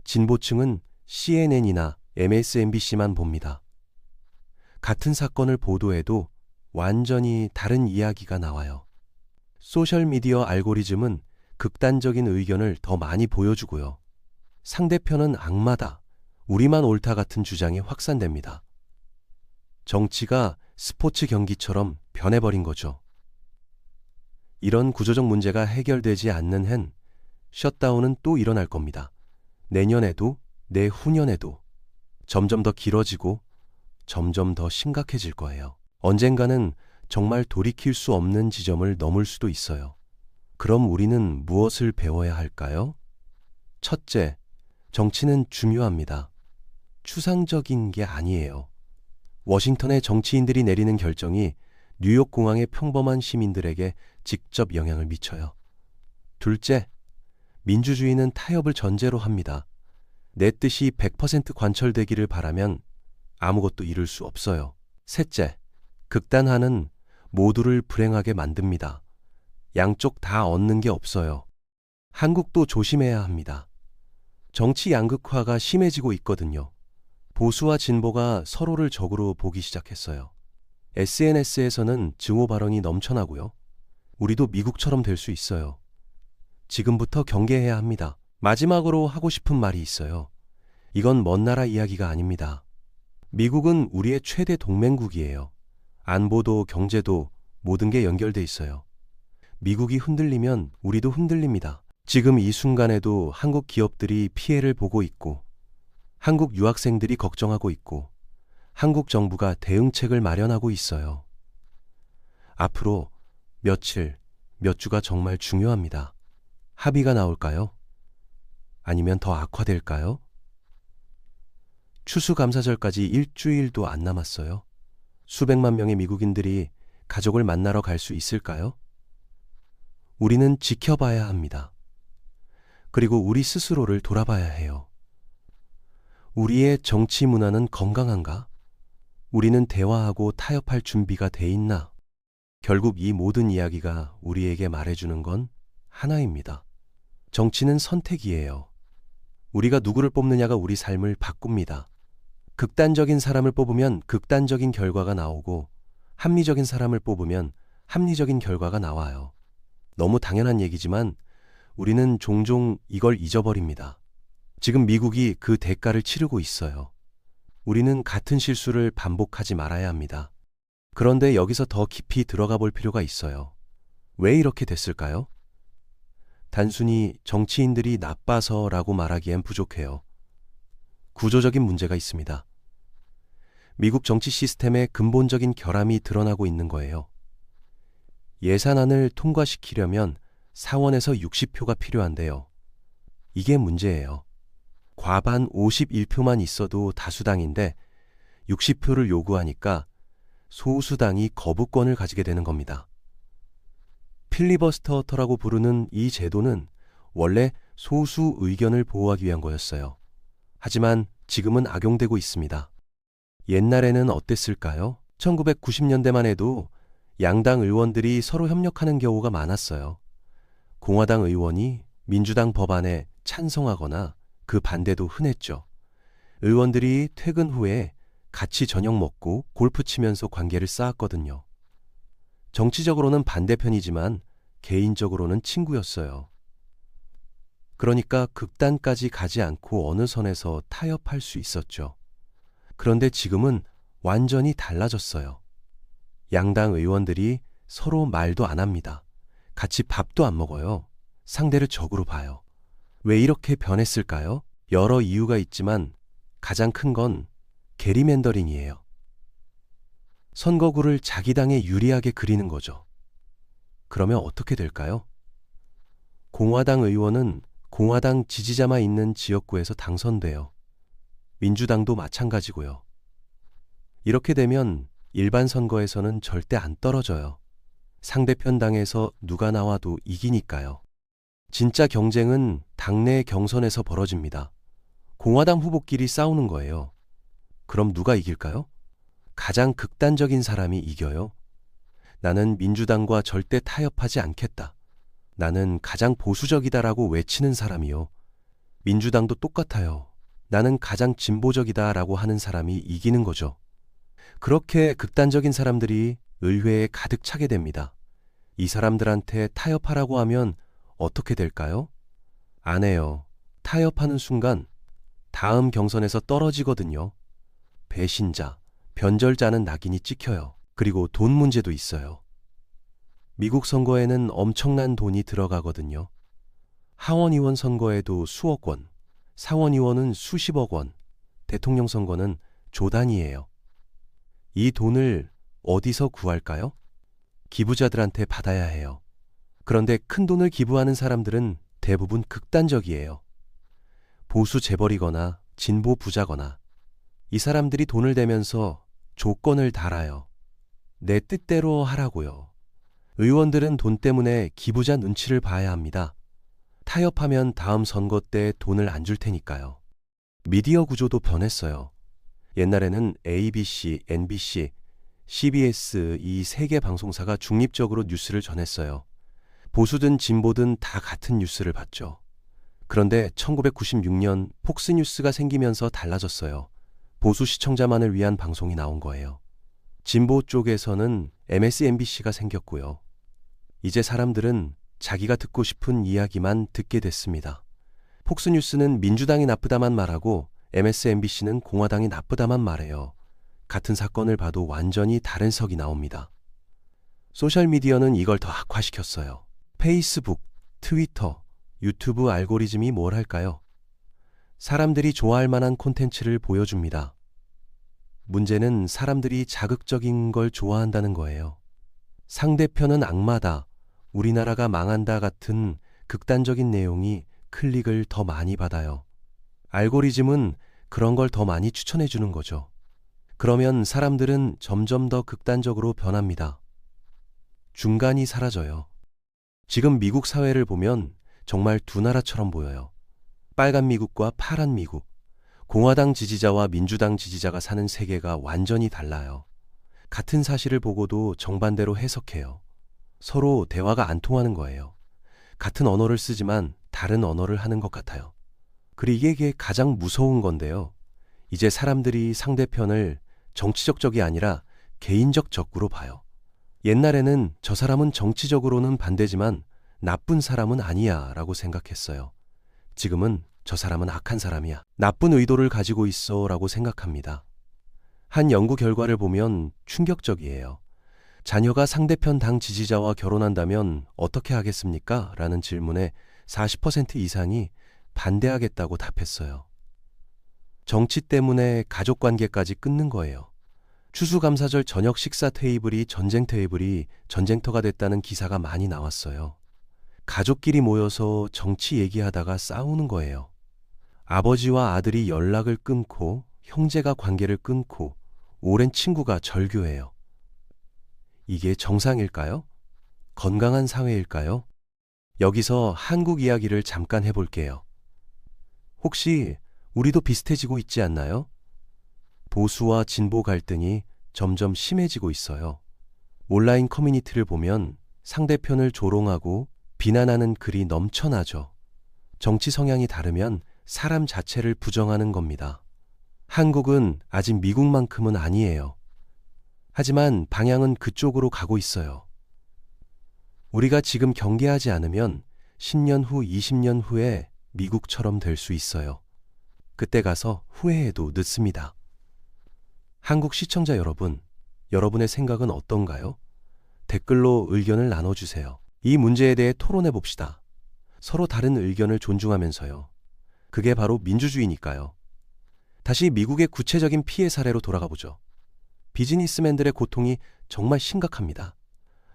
진보층은 CNN이나 MSNBC만 봅니다. 같은 사건을 보도해도 완전히 다른 이야기가 나와요. 소셜미디어 알고리즘은 극단적인 의견을 더 많이 보여주고요. 상대편은 악마다, 우리만 옳다 같은 주장이 확산됩니다. 정치가 스포츠 경기처럼 변해버린 거죠. 이런 구조적 문제가 해결되지 않는 한 셧다운은 또 일어날 겁니다. 내년에도 내후년에도 점점 더 길어지고 점점 더 심각해질 거예요. 언젠가는 정말 돌이킬 수 없는 지점을 넘을 수도 있어요. 그럼 우리는 무엇을 배워야 할까요? 첫째, 정치는 중요합니다. 추상적인 게 아니에요. 워싱턴의 정치인들이 내리는 결정이 뉴욕 공항의 평범한 시민들에게 직접 영향을 미쳐요. 둘째, 민주주의는 타협을 전제로 합니다. 내 뜻이 100% 관철되기를 바라면 아무것도 이룰 수 없어요. 셋째, 극단화는 모두를 불행하게 만듭니다. 양쪽 다 얻는 게 없어요. 한국도 조심해야 합니다. 정치 양극화가 심해지고 있거든요. 보수와 진보가 서로를 적으로 보기 시작했어요. SNS에서는 증오 발언이 넘쳐나고요. 우리도 미국처럼 될 수 있어요. 지금부터 경계해야 합니다. 마지막으로 하고 싶은 말이 있어요. 이건 먼 나라 이야기가 아닙니다. 미국은 우리의 최대 동맹국이에요. 안보도 경제도 모든 게 연결돼 있어요. 미국이 흔들리면 우리도 흔들립니다. 지금 이 순간에도 한국 기업들이 피해를 보고 있고, 한국 유학생들이 걱정하고 있고, 한국 정부가 대응책을 마련하고 있어요. 앞으로 며칠, 몇 주가 정말 중요합니다. 합의가 나올까요? 아니면 더 악화될까요? 추수감사절까지 일주일도 안 남았어요. 수백만 명의 미국인들이 가족을 만나러 갈 수 있을까요? 우리는 지켜봐야 합니다. 그리고 우리 스스로를 돌아봐야 해요. 우리의 정치 문화는 건강한가? 우리는 대화하고 타협할 준비가 돼 있나? 결국 이 모든 이야기가 우리에게 말해주는 건 하나입니다. 정치는 선택이에요. 우리가 누구를 뽑느냐가 우리 삶을 바꿉니다. 극단적인 사람을 뽑으면 극단적인 결과가 나오고, 합리적인 사람을 뽑으면 합리적인 결과가 나와요. 너무 당연한 얘기지만 우리는 종종 이걸 잊어버립니다. 지금 미국이 그 대가를 치르고 있어요. 우리는 같은 실수를 반복하지 말아야 합니다. 그런데 여기서 더 깊이 들어가 볼 필요가 있어요. 왜 이렇게 됐을까요? 단순히 정치인들이 나빠서라고 말하기엔 부족해요. 구조적인 문제가 있습니다. 미국 정치 시스템의 근본적인 결함이 드러나고 있는 거예요. 예산안을 통과시키려면 상원에서 60표가 필요한데요. 이게 문제예요. 과반 51표만 있어도 다수당인데 60표를 요구하니까 소수당이 거부권을 가지게 되는 겁니다. 필리버스터라고 부르는 이 제도는 원래 소수 의견을 보호하기 위한 거였어요. 하지만 지금은 악용되고 있습니다. 옛날에는 어땠을까요? 1990년대만 해도 양당 의원들이 서로 협력하는 경우가 많았어요. 공화당 의원이 민주당 법안에 찬성하거나 그 반대도 흔했죠. 의원들이 퇴근 후에 같이 저녁 먹고 골프 치면서 관계를 쌓았거든요. 정치적으로는 반대편이지만 개인적으로는 친구였어요. 그러니까 극단까지 가지 않고 어느 선에서 타협할 수 있었죠. 그런데 지금은 완전히 달라졌어요. 양당 의원들이 서로 말도 안 합니다. 같이 밥도 안 먹어요. 상대를 적으로 봐요. 왜 이렇게 변했을까요? 여러 이유가 있지만 가장 큰 건 게리맨더링이에요. 선거구를 자기 당에 유리하게 그리는 거죠. 그러면 어떻게 될까요? 공화당 의원은 공화당 지지자만 있는 지역구에서 당선돼요. 민주당도 마찬가지고요. 이렇게 되면 일반 선거에서는 절대 안 떨어져요. 상대편 당에서 누가 나와도 이기니까요. 진짜 경쟁은 당내 경선에서 벌어집니다. 공화당 후보끼리 싸우는 거예요. 그럼 누가 이길까요? 가장 극단적인 사람이 이겨요. 나는 민주당과 절대 타협하지 않겠다. 나는 가장 보수적이다라고 외치는 사람이요. 민주당도 똑같아요. 나는 가장 진보적이다라고 하는 사람이 이기는 거죠. 그렇게 극단적인 사람들이 의회에 가득 차게 됩니다. 이 사람들한테 타협하라고 하면 어떻게 될까요? 안 해요. 타협하는 순간 다음 경선에서 떨어지거든요. 배신자, 변절자는 낙인이 찍혀요. 그리고 돈 문제도 있어요. 미국 선거에는 엄청난 돈이 들어가거든요. 하원의원 선거에도 수억 원, 상원의원은 수십억 원, 대통령 선거는 조 단위예요. 이 돈을 어디서 구할까요? 기부자들한테 받아야 해요. 그런데 큰 돈을 기부하는 사람들은 대부분 극단적이에요. 보수 재벌이거나 진보 부자거나 이 사람들이 돈을 대면서 조건을 달아요. 내 뜻대로 하라고요. 의원들은 돈 때문에 기부자 눈치를 봐야 합니다. 타협하면 다음 선거 때 돈을 안 줄 테니까요. 미디어 구조도 변했어요. 옛날에는 ABC, NBC, CBS 이 세 개 방송사가 중립적으로 뉴스를 전했어요. 보수든 진보든 다 같은 뉴스를 봤죠. 그런데 1996년 폭스뉴스가 생기면서 달라졌어요. 보수 시청자만을 위한 방송이 나온 거예요. 진보 쪽에서는 MSNBC가 생겼고요. 이제 사람들은 자기가 듣고 싶은 이야기만 듣게 됐습니다. 폭스뉴스는 민주당이 나쁘다만 말하고 MSNBC는 공화당이 나쁘다만 말해요. 같은 사건을 봐도 완전히 다른 석이 나옵니다. 소셜미디어는 이걸 더 악화시켰어요. 페이스북, 트위터, 유튜브 알고리즘이 뭘 할까요? 사람들이 좋아할 만한 콘텐츠를 보여줍니다. 문제는 사람들이 자극적인 걸 좋아한다는 거예요. 상대편은 악마다, 우리나라가 망한다 같은 극단적인 내용이 클릭을 더 많이 받아요. 알고리즘은 그런 걸 더 많이 추천해 주는 거죠. 그러면 사람들은 점점 더 극단적으로 변합니다. 중간이 사라져요. 지금 미국 사회를 보면 정말 두 나라처럼 보여요. 빨간 미국과 파란 미국, 공화당 지지자와 민주당 지지자가 사는 세계가 완전히 달라요. 같은 사실을 보고도 정반대로 해석해요. 서로 대화가 안 통하는 거예요. 같은 언어를 쓰지만 다른 언어를 하는 것 같아요. 그리고 이게 가장 무서운 건데요. 이제 사람들이 상대편을 정치적 적이 아니라 개인적 적으로 봐요. 옛날에는 저 사람은 정치적으로는 반대지만 나쁜 사람은 아니야 라고 생각했어요. 지금은 저 사람은 악한 사람이야, 나쁜 의도를 가지고 있어 라고 생각합니다. 한 연구 결과를 보면 충격적이에요. 자녀가 상대편 당 지지자와 결혼한다면 어떻게 하겠습니까? 라는 질문에 40% 이상이 반대하겠다고 답했어요. 정치 때문에 가족관계까지 끊는 거예요. 추수감사절 저녁 식사 테이블이 전쟁 테이블이 전쟁터가 됐다는 기사가 많이 나왔어요. 가족끼리 모여서 정치 얘기하다가 싸우는 거예요. 아버지와 아들이 연락을 끊고 형제가 관계를 끊고 오랜 친구가 절교해요. 이게 정상일까요? 건강한 사회일까요? 여기서 한국 이야기를 잠깐 해볼게요. 혹시 우리도 비슷해지고 있지 않나요? 보수와 진보 갈등이 점점 심해지고 있어요. 온라인 커뮤니티를 보면 상대편을 조롱하고 비난하는 글이 넘쳐나죠. 정치 성향이 다르면 사람 자체를 부정하는 겁니다. 한국은 아직 미국만큼은 아니에요. 하지만 방향은 그쪽으로 가고 있어요. 우리가 지금 경계하지 않으면 10년 후, 20년 후에 미국처럼 될 수 있어요. 그때 가서 후회해도 늦습니다. 한국 시청자 여러분, 여러분의 생각은 어떤가요? 댓글로 의견을 나눠주세요. 이 문제에 대해 토론해 봅시다. 서로 다른 의견을 존중하면서요. 그게 바로 민주주의니까요. 다시 미국의 구체적인 피해 사례로 돌아가 보죠. 비즈니스맨들의 고통이 정말 심각합니다.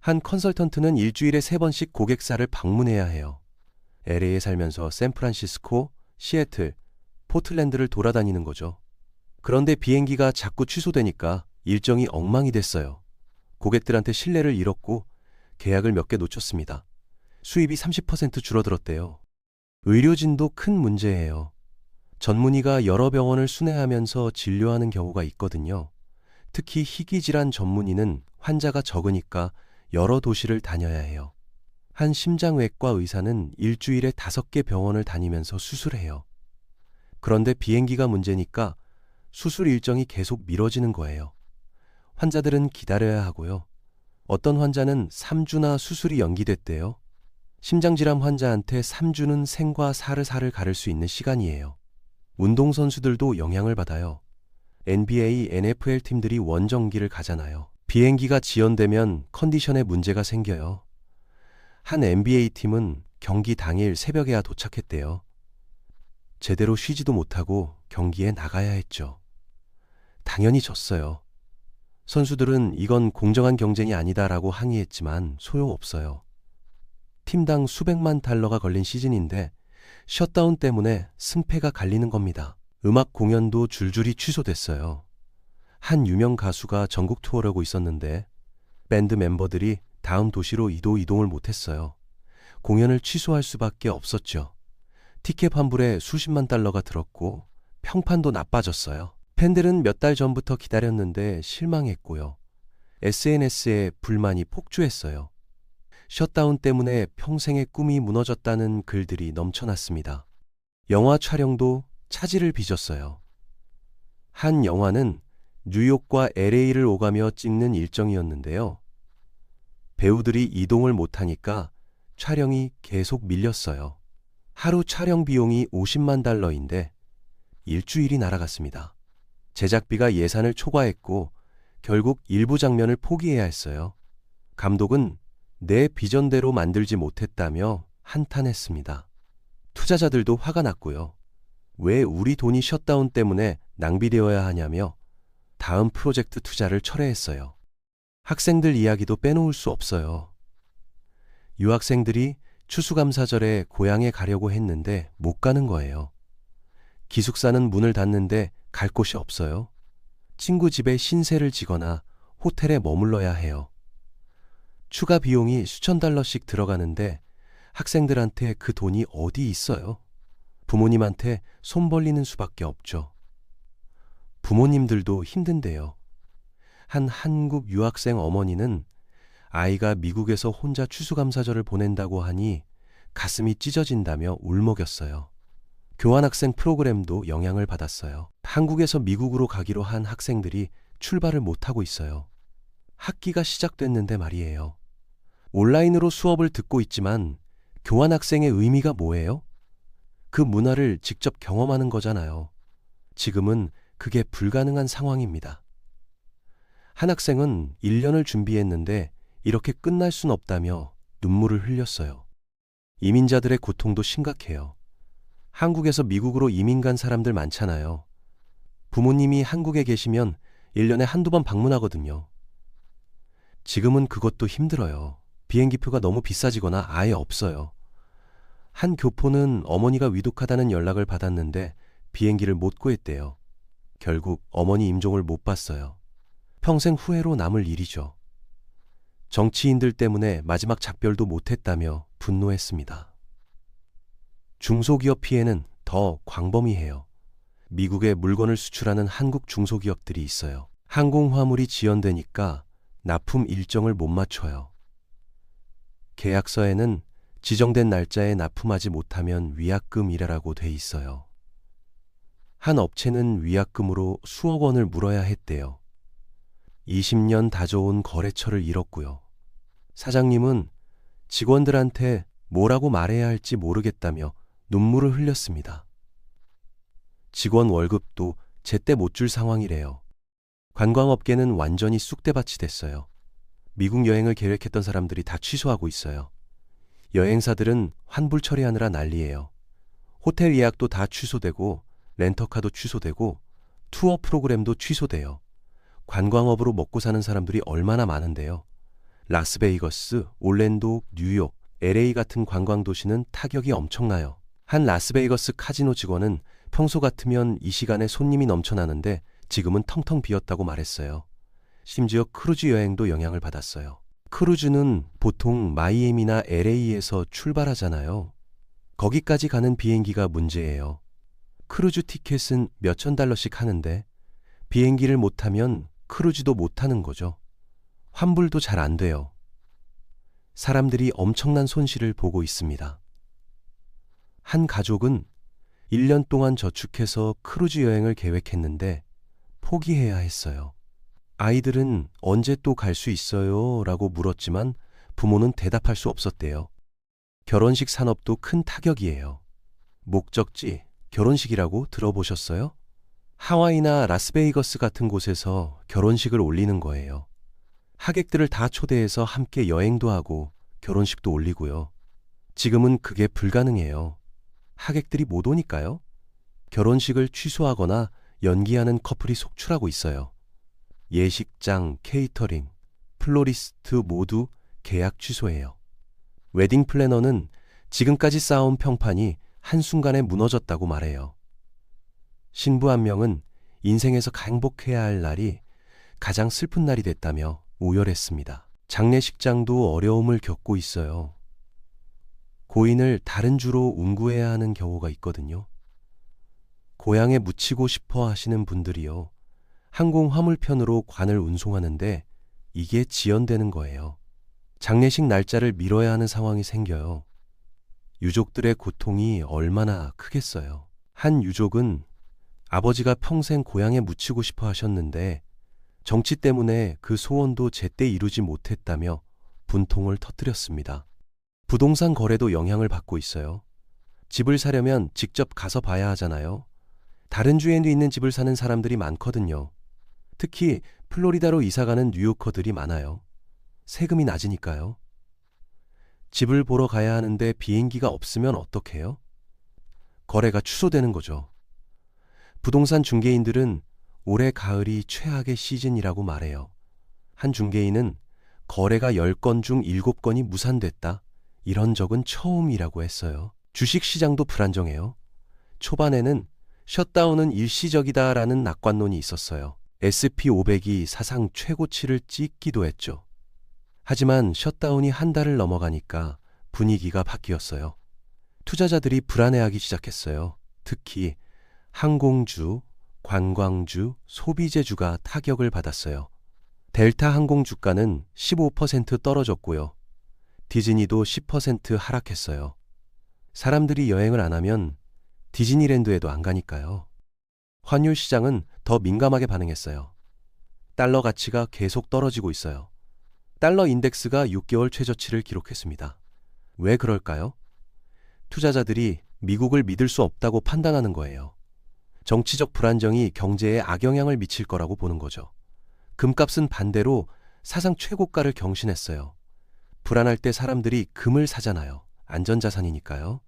한 컨설턴트는 일주일에 3번씩 고객사를 방문해야 해요. LA에 살면서 샌프란시스코, 시애틀, 포틀랜드를 돌아다니는 거죠. 그런데 비행기가 자꾸 취소되니까 일정이 엉망이 됐어요. 고객들한테 신뢰를 잃었고 계약을 몇 개 놓쳤습니다. 수입이 30% 줄어들었대요. 의료진도 큰 문제예요. 전문의가 여러 병원을 순회하면서 진료하는 경우가 있거든요. 특히 희귀질환 전문의는 환자가 적으니까 여러 도시를 다녀야 해요. 한 심장외과 의사는 일주일에 5개 병원을 다니면서 수술해요. 그런데 비행기가 문제니까 수술 일정이 계속 미뤄지는 거예요. 환자들은 기다려야 하고요. 어떤 환자는 3주나 수술이 연기됐대요. 심장질환 환자한테 3주는 생과 사를 가를 수 있는 시간이에요. 운동선수들도 영향을 받아요. NBA, NFL 팀들이 원정기를 가잖아요. 비행기가 지연되면 컨디션에 문제가 생겨요. 한 NBA 팀은 경기 당일 새벽에야 도착했대요. 제대로 쉬지도 못하고 경기에 나가야 했죠. 당연히 졌어요. 선수들은 이건 공정한 경쟁이 아니다라고 항의했지만 소용없어요. 팀당 수백만 달러가 걸린 시즌인데 셧다운 때문에 승패가 갈리는 겁니다. 음악 공연도 줄줄이 취소됐어요. 한 유명 가수가 전국 투어를 하고 있었는데 밴드 멤버들이 다음 도시로 이동을 못했어요. 공연을 취소할 수밖에 없었죠. 티켓 환불에 수십만 달러가 들었고 평판도 나빠졌어요. 팬들은 몇 달 전부터 기다렸는데 실망했고요. SNS에 불만이 폭주했어요. 셧다운 때문에 평생의 꿈이 무너졌다는 글들이 넘쳐났습니다. 영화 촬영도 차질을 빚었어요. 한 영화는 뉴욕과 LA를 오가며 찍는 일정이었는데요. 배우들이 이동을 못하니까 촬영이 계속 밀렸어요. 하루 촬영 비용이 $50만 인데 일주일이 날아갔습니다. 제작비가 예산을 초과했고 결국 일부 장면을 포기해야 했어요. 감독은 내 비전대로 만들지 못했다며 한탄했습니다. 투자자들도 화가 났고요. 왜 우리 돈이 셧다운 때문에 낭비되어야 하냐며 다음 프로젝트 투자를 철회했어요. 학생들 이야기도 빼놓을 수 없어요. 유학생들이 추수감사절에 고향에 가려고 했는데 못 가는 거예요. 기숙사는 문을 닫는데 갈 곳이 없어요. 친구 집에 신세를 지거나 호텔에 머물러야 해요. 추가 비용이 수천 달러씩 들어가는데 학생들한테 그 돈이 어디 있어요? 부모님한테 손 벌리는 수밖에 없죠. 부모님들도 힘든데요. 한 한국 유학생 어머니는 아이가 미국에서 혼자 추수감사절을 보낸다고 하니 가슴이 찢어진다며 울먹였어요. 교환학생 프로그램도 영향을 받았어요. 한국에서 미국으로 가기로 한 학생들이 출발을 못하고 있어요. 학기가 시작됐는데 말이에요. 온라인으로 수업을 듣고 있지만 교환학생의 의미가 뭐예요? 그 문화를 직접 경험하는 거잖아요. 지금은 그게 불가능한 상황입니다. 한 학생은 1년을 준비했는데 이렇게 끝날 순 없다며 눈물을 흘렸어요. 이민자들의 고통도 심각해요. 한국에서 미국으로 이민 간 사람들 많잖아요. 부모님이 한국에 계시면 1년에 한두 번 방문하거든요. 지금은 그것도 힘들어요. 비행기표가 너무 비싸지거나 아예 없어요. 한 교포는 어머니가 위독하다는 연락을 받았는데 비행기를 못 구했대요. 결국 어머니 임종을 못 봤어요. 평생 후회로 남을 일이죠. 정치인들 때문에 마지막 작별도 못했다며 분노했습니다. 중소기업 피해는 더 광범위해요. 미국에 물건을 수출하는 한국 중소기업들이 있어요. 항공화물이 지연되니까 납품 일정을 못 맞춰요. 계약서에는 지정된 날짜에 납품하지 못하면 위약금이라고 돼 있어요. 한 업체는 위약금으로 수억 원을 물어야 했대요. 20년 다져온 거래처를 잃었고요. 사장님은 직원들한테 뭐라고 말해야 할지 모르겠다며 눈물을 흘렸습니다. 직원 월급도 제때 못 줄 상황이래요. 관광업계는 완전히 쑥대밭이 됐어요. 미국 여행을 계획했던 사람들이 다 취소하고 있어요. 여행사들은 환불 처리하느라 난리예요. 호텔 예약도 다 취소되고 렌터카도 취소되고 투어 프로그램도 취소돼요. 관광업으로 먹고 사는 사람들이 얼마나 많은데요. 라스베이거스, 올랜도, 뉴욕, LA 같은 관광도시는 타격이 엄청나요. 한 라스베이거스 카지노 직원은 평소 같으면 이 시간에 손님이 넘쳐나는데 지금은 텅텅 비었다고 말했어요. 심지어 크루즈 여행도 영향을 받았어요. 크루즈는 보통 마이애미나 LA에서 출발하잖아요. 거기까지 가는 비행기가 문제예요. 크루즈 티켓은 몇천 달러씩 하는데 비행기를 못 타면 크루즈도 못 타는 거죠. 환불도 잘 안 돼요. 사람들이 엄청난 손실을 보고 있습니다. 한 가족은 1년 동안 저축해서 크루즈 여행을 계획했는데 포기해야 했어요. 아이들은 언제 또 갈 수 있어요? 라고 물었지만 부모는 대답할 수 없었대요. 결혼식 산업도 큰 타격이에요. 목적지, 결혼식이라고 들어보셨어요? 하와이나 라스베이거스 같은 곳에서 결혼식을 올리는 거예요. 하객들을 다 초대해서 함께 여행도 하고 결혼식도 올리고요. 지금은 그게 불가능해요. 하객들이 못 오니까요. 결혼식을 취소하거나 연기하는 커플이 속출하고 있어요. 예식장, 케이터링, 플로리스트 모두 계약 취소해요. 웨딩 플래너는 지금까지 쌓아온 평판이 한순간에 무너졌다고 말해요. 신부 한 명은 인생에서 행복해야 할 날이 가장 슬픈 날이 됐다며 오열했습니다. 장례식장도 어려움을 겪고 있어요. 고인을 다른 주로 운구해야 하는 경우가 있거든요. 고향에 묻히고 싶어 하시는 분들이요. 항공 화물편으로 관을 운송하는데 이게 지연되는 거예요. 장례식 날짜를 미뤄야 하는 상황이 생겨요. 유족들의 고통이 얼마나 크겠어요. 한 유족은 아버지가 평생 고향에 묻히고 싶어 하셨는데 정치 때문에 그 소원도 제때 이루지 못했다며 분통을 터뜨렸습니다. 부동산 거래도 영향을 받고 있어요. 집을 사려면 직접 가서 봐야 하잖아요. 다른 주에도 있는 집을 사는 사람들이 많거든요. 특히 플로리다로 이사가는 뉴요커들이 많아요. 세금이 낮으니까요. 집을 보러 가야 하는데 비행기가 없으면 어떡해요? 거래가 취소되는 거죠. 부동산 중개인들은 올해 가을이 최악의 시즌이라고 말해요. 한 중개인은 거래가 10건 중 7건이 무산됐다. 이런 적은 처음이라고 했어요. 주식시장도 불안정해요. 초반에는 셧다운은 일시적이다라는 낙관론이 있었어요. S&P500이 사상 최고치를 찍기도 했죠. 하지만 셧다운이 한 달을 넘어가니까 분위기가 바뀌었어요. 투자자들이 불안해하기 시작했어요. 특히 항공주, 관광주, 소비재주가 타격을 받았어요. 델타 항공 주가는 15% 떨어졌고요. 디즈니도 10% 하락했어요. 사람들이 여행을 안 하면 디즈니랜드에도 안 가니까요. 환율 시장은 더 민감하게 반응했어요. 달러 가치가 계속 떨어지고 있어요. 달러 인덱스가 6개월 최저치를 기록했습니다. 왜 그럴까요? 투자자들이 미국을 믿을 수 없다고 판단하는 거예요. 정치적 불안정이 경제에 악영향을 미칠 거라고 보는 거죠. 금값은 반대로 사상 최고가를 경신했어요. 불안할 때 사람들이 금을 사잖아요. 안전자산이니까요.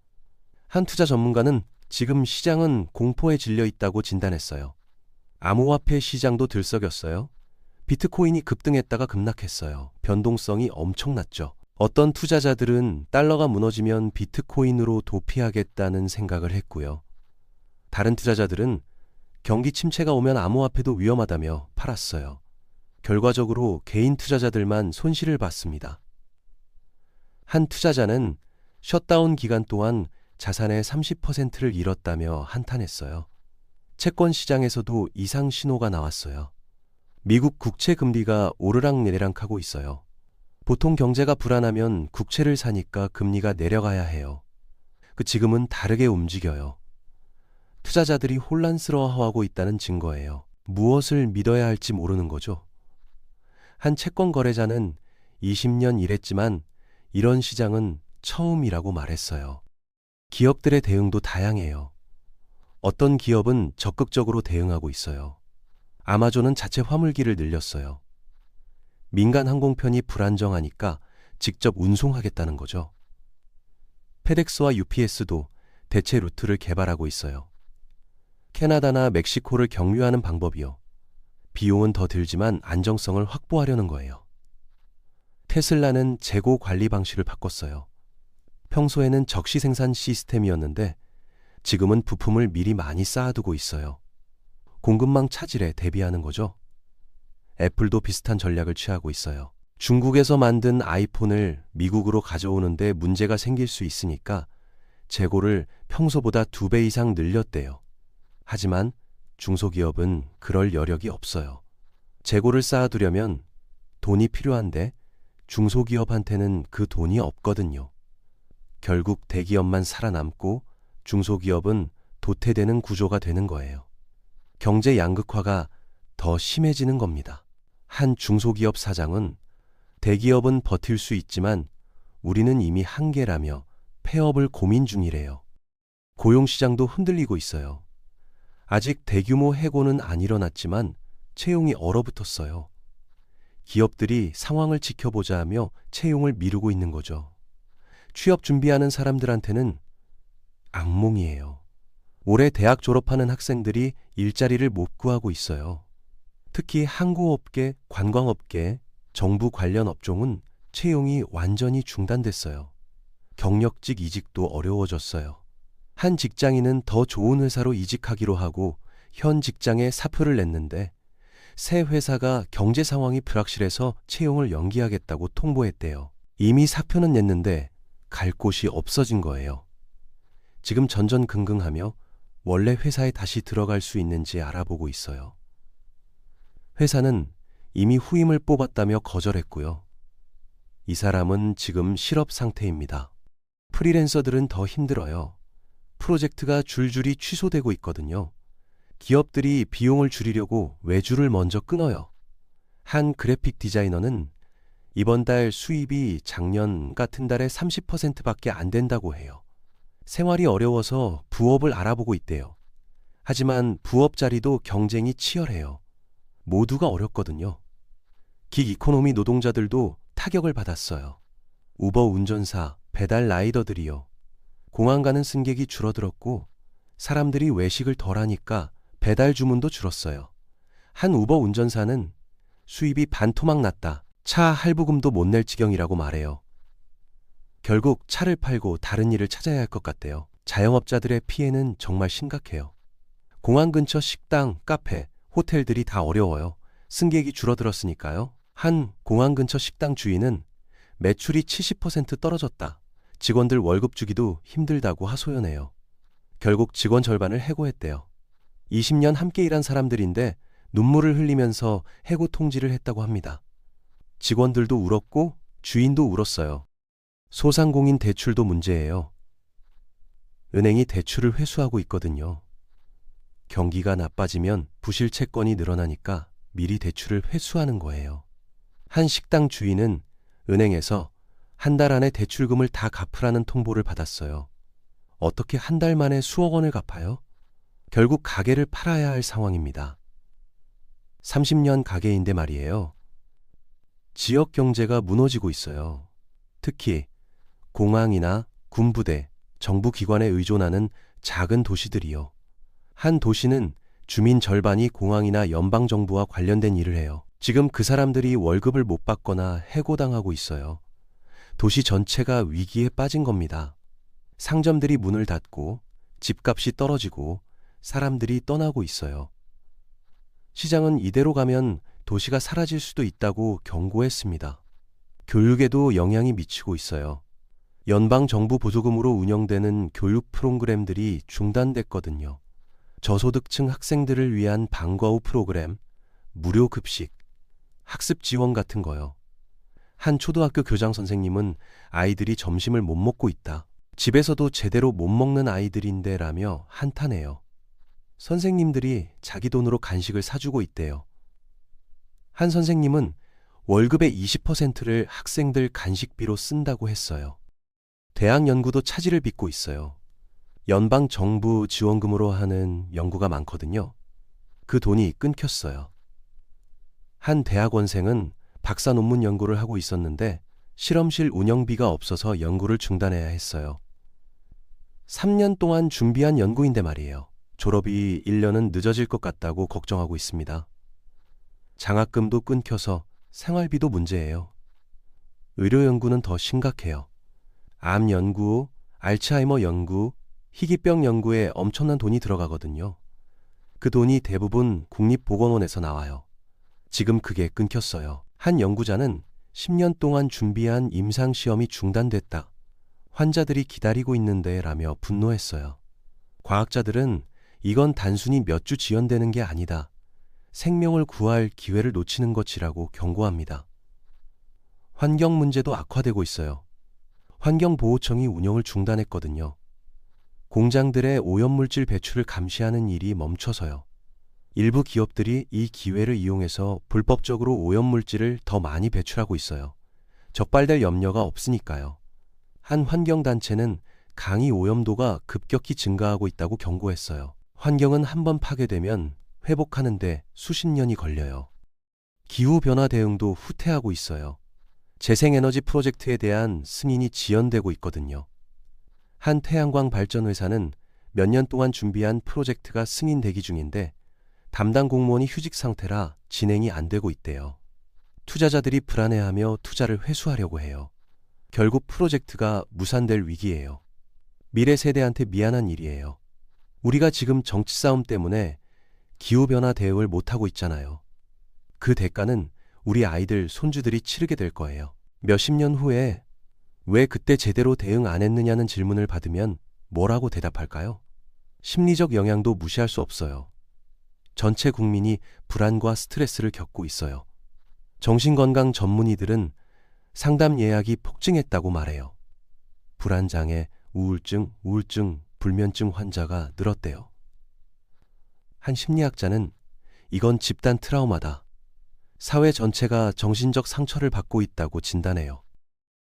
한 투자 전문가는 지금 시장은 공포에 질려 있다고 진단했어요. 암호화폐 시장도 들썩였어요. 비트코인이 급등했다가 급락했어요. 변동성이 엄청났죠. 어떤 투자자들은 달러가 무너지면 비트코인으로 도피하겠다는 생각을 했고요. 다른 투자자들은 경기 침체가 오면 암호화폐도 위험하다며 팔았어요. 결과적으로 개인 투자자들만 손실을 봤습니다. 한 투자자는 셧다운 기간 동안 자산의 30%를 잃었다며 한탄했어요. 채권 시장에서도 이상 신호가 나왔어요. 미국 국채 금리가 오르락내리락하고 있어요. 보통 경제가 불안하면 국채를 사니까 금리가 내려가야 해요. 지금은 다르게 움직여요. 투자자들이 혼란스러워하고 있다는 증거예요. 무엇을 믿어야 할지 모르는 거죠. 한 채권 거래자는 20년 일했지만 이런 시장은 처음이라고 말했어요. 기업들의 대응도 다양해요. 어떤 기업은 적극적으로 대응하고 있어요. 아마존은 자체 화물기를 늘렸어요. 민간 항공편이 불안정하니까 직접 운송하겠다는 거죠. 페덱스와 UPS도 대체 루트를 개발하고 있어요. 캐나다나 멕시코를 경유하는 방법이요. 비용은 더 들지만 안정성을 확보하려는 거예요. 테슬라는 재고 관리 방식을 바꿨어요. 평소에는 적시 생산 시스템이었는데 지금은 부품을 미리 많이 쌓아두고 있어요. 공급망 차질에 대비하는 거죠. 애플도 비슷한 전략을 취하고 있어요. 중국에서 만든 아이폰을 미국으로 가져오는데 문제가 생길 수 있으니까 재고를 평소보다 2배 이상 늘렸대요. 하지만 중소기업은 그럴 여력이 없어요. 재고를 쌓아두려면 돈이 필요한데 중소기업한테는 그 돈이 없거든요. 결국 대기업만 살아남고 중소기업은 도태되는 구조가 되는 거예요. 경제 양극화가 더 심해지는 겁니다. 한 중소기업 사장은 대기업은 버틸 수 있지만 우리는 이미 한계라며 폐업을 고민 중이래요. 고용시장도 흔들리고 있어요. 아직 대규모 해고는 안 일어났지만 채용이 얼어붙었어요. 기업들이 상황을 지켜보자 하며 채용을 미루고 있는 거죠. 취업 준비하는 사람들한테는 악몽이에요. 올해 대학 졸업하는 학생들이 일자리를 못 구하고 있어요. 특히 항공업계, 관광업계, 정부 관련 업종은 채용이 완전히 중단됐어요. 경력직 이직도 어려워졌어요. 한 직장인은 더 좋은 회사로 이직하기로 하고 현 직장에 사표를 냈는데 새 회사가 경제 상황이 불확실해서 채용을 연기하겠다고 통보했대요. 이미 사표는 냈는데 갈 곳이 없어진 거예요. 지금 전전긍긍하며 원래 회사에 다시 들어갈 수 있는지 알아보고 있어요. 회사는 이미 후임을 뽑았다며 거절했고요. 이 사람은 지금 실업 상태입니다. 프리랜서들은 더 힘들어요. 프로젝트가 줄줄이 취소되고 있거든요. 기업들이 비용을 줄이려고 외주를 먼저 끊어요. 한 그래픽 디자이너는 이번 달 수입이 작년 같은 달에 30%밖에 안 된다고 해요. 생활이 어려워서 부업을 알아보고 있대요. 하지만 부업 자리도 경쟁이 치열해요. 모두가 어렵거든요. 긱 이코노미 노동자들도 타격을 받았어요. 우버 운전사, 배달 라이더들이요. 공항 가는 승객이 줄어들었고 사람들이 외식을 덜 하니까 배달 주문도 줄었어요. 한 우버 운전사는 수입이 반토막 났다. 차 할부금도 못 낼 지경이라고 말해요. 결국 차를 팔고 다른 일을 찾아야 할 것 같대요. 자영업자들의 피해는 정말 심각해요. 공항 근처 식당, 카페, 호텔들이 다 어려워요. 승객이 줄어들었으니까요. 한 공항 근처 식당 주인은 매출이 70% 떨어졌다. 직원들 월급 주기도 힘들다고 하소연해요. 결국 직원 절반을 해고했대요. 20년 함께 일한 사람들인데 눈물을 흘리면서 해고 통지를 했다고 합니다. 직원들도 울었고 주인도 울었어요. 소상공인 대출도 문제예요. 은행이 대출을 회수하고 있거든요. 경기가 나빠지면 부실 채권이 늘어나니까 미리 대출을 회수하는 거예요. 한 식당 주인은 은행에서 한 달 안에 대출금을 다 갚으라는 통보를 받았어요. 어떻게 한 달 만에 수억 원을 갚아요? 결국 가게를 팔아야 할 상황입니다. 30년 가게인데 말이에요. 지역 경제가 무너지고 있어요. 특히 공항이나 군부대, 정부 기관에 의존하는 작은 도시들이요. 한 도시는 주민 절반이 공항이나 연방정부와 관련된 일을 해요. 지금 그 사람들이 월급을 못 받거나 해고당하고 있어요. 도시 전체가 위기에 빠진 겁니다. 상점들이 문을 닫고 집값이 떨어지고 사람들이 떠나고 있어요. 시장은 이대로 가면 도시가 사라질 수도 있다고 경고했습니다. 교육에도 영향이 미치고 있어요. 연방정부 보조금으로 운영되는 교육 프로그램들이 중단됐거든요. 저소득층 학생들을 위한 방과 후 프로그램, 무료 급식, 학습 지원 같은 거요. 한 초등학교 교장 선생님은 아이들이 점심을 못 먹고 있다. 집에서도 제대로 못 먹는 아이들인데 라며 한탄해요. 선생님들이 자기 돈으로 간식을 사주고 있대요. 한 선생님은 월급의 20%를 학생들 간식비로 쓴다고 했어요. 대학 연구도 차질을 빚고 있어요. 연방 정부 지원금으로 하는 연구가 많거든요. 그 돈이 끊겼어요. 한 대학원생은 박사 논문 연구를 하고 있었는데 실험실 운영비가 없어서 연구를 중단해야 했어요. 3년 동안 준비한 연구인데 말이에요. 졸업이 1년은 늦어질 것 같다고 걱정하고 있습니다. 장학금도 끊겨서 생활비도 문제예요. 의료 연구는 더 심각해요. 암 연구, 알츠하이머 연구, 희귀병 연구에 엄청난 돈이 들어가거든요. 그 돈이 대부분 국립보건원에서 나와요. 지금 그게 끊겼어요. 한 연구자는 10년 동안 준비한 임상시험이 중단됐다. 환자들이 기다리고 있는데 라며 분노했어요. 과학자들은 이건 단순히 몇 주 지연되는 게 아니다. 생명을 구할 기회를 놓치는 것이라고 경고합니다. 환경 문제도 악화되고 있어요. 환경보호청이 운영을 중단했거든요. 공장들의 오염물질 배출을 감시하는 일이 멈춰서요. 일부 기업들이 이 기회를 이용해서 불법적으로 오염물질을 더 많이 배출하고 있어요. 적발될 염려가 없으니까요. 한 환경단체는 강이 오염도가 급격히 증가하고 있다고 경고했어요. 환경은 한번 파괴되면 회복하는데 수십 년이 걸려요. 기후변화 대응도 후퇴하고 있어요. 재생에너지 프로젝트에 대한 승인이 지연되고 있거든요. 한 태양광 발전 회사는 몇 년 동안 준비한 프로젝트가 승인 대기 중인데 담당 공무원이 휴직 상태라 진행이 안 되고 있대요. 투자자들이 불안해하며 투자를 회수하려고 해요. 결국 프로젝트가 무산될 위기예요. 미래 세대한테 미안한 일이에요. 우리가 지금 정치 싸움 때문에 기후변화 대응을 못하고 있잖아요. 그 대가는 우리 아이들, 손주들이 치르게 될 거예요. 몇십 년 후에 왜 그때 제대로 대응 안 했느냐는 질문을 받으면 뭐라고 대답할까요? 심리적 영향도 무시할 수 없어요. 전체 국민이 불안과 스트레스를 겪고 있어요. 정신건강 전문의들은 상담 예약이 폭증했다고 말해요. 불안장애, 우울증, 불면증 환자가 늘었대요. 한 심리학자는 이건 집단 트라우마다. 사회 전체가 정신적 상처를 받고 있다고 진단해요.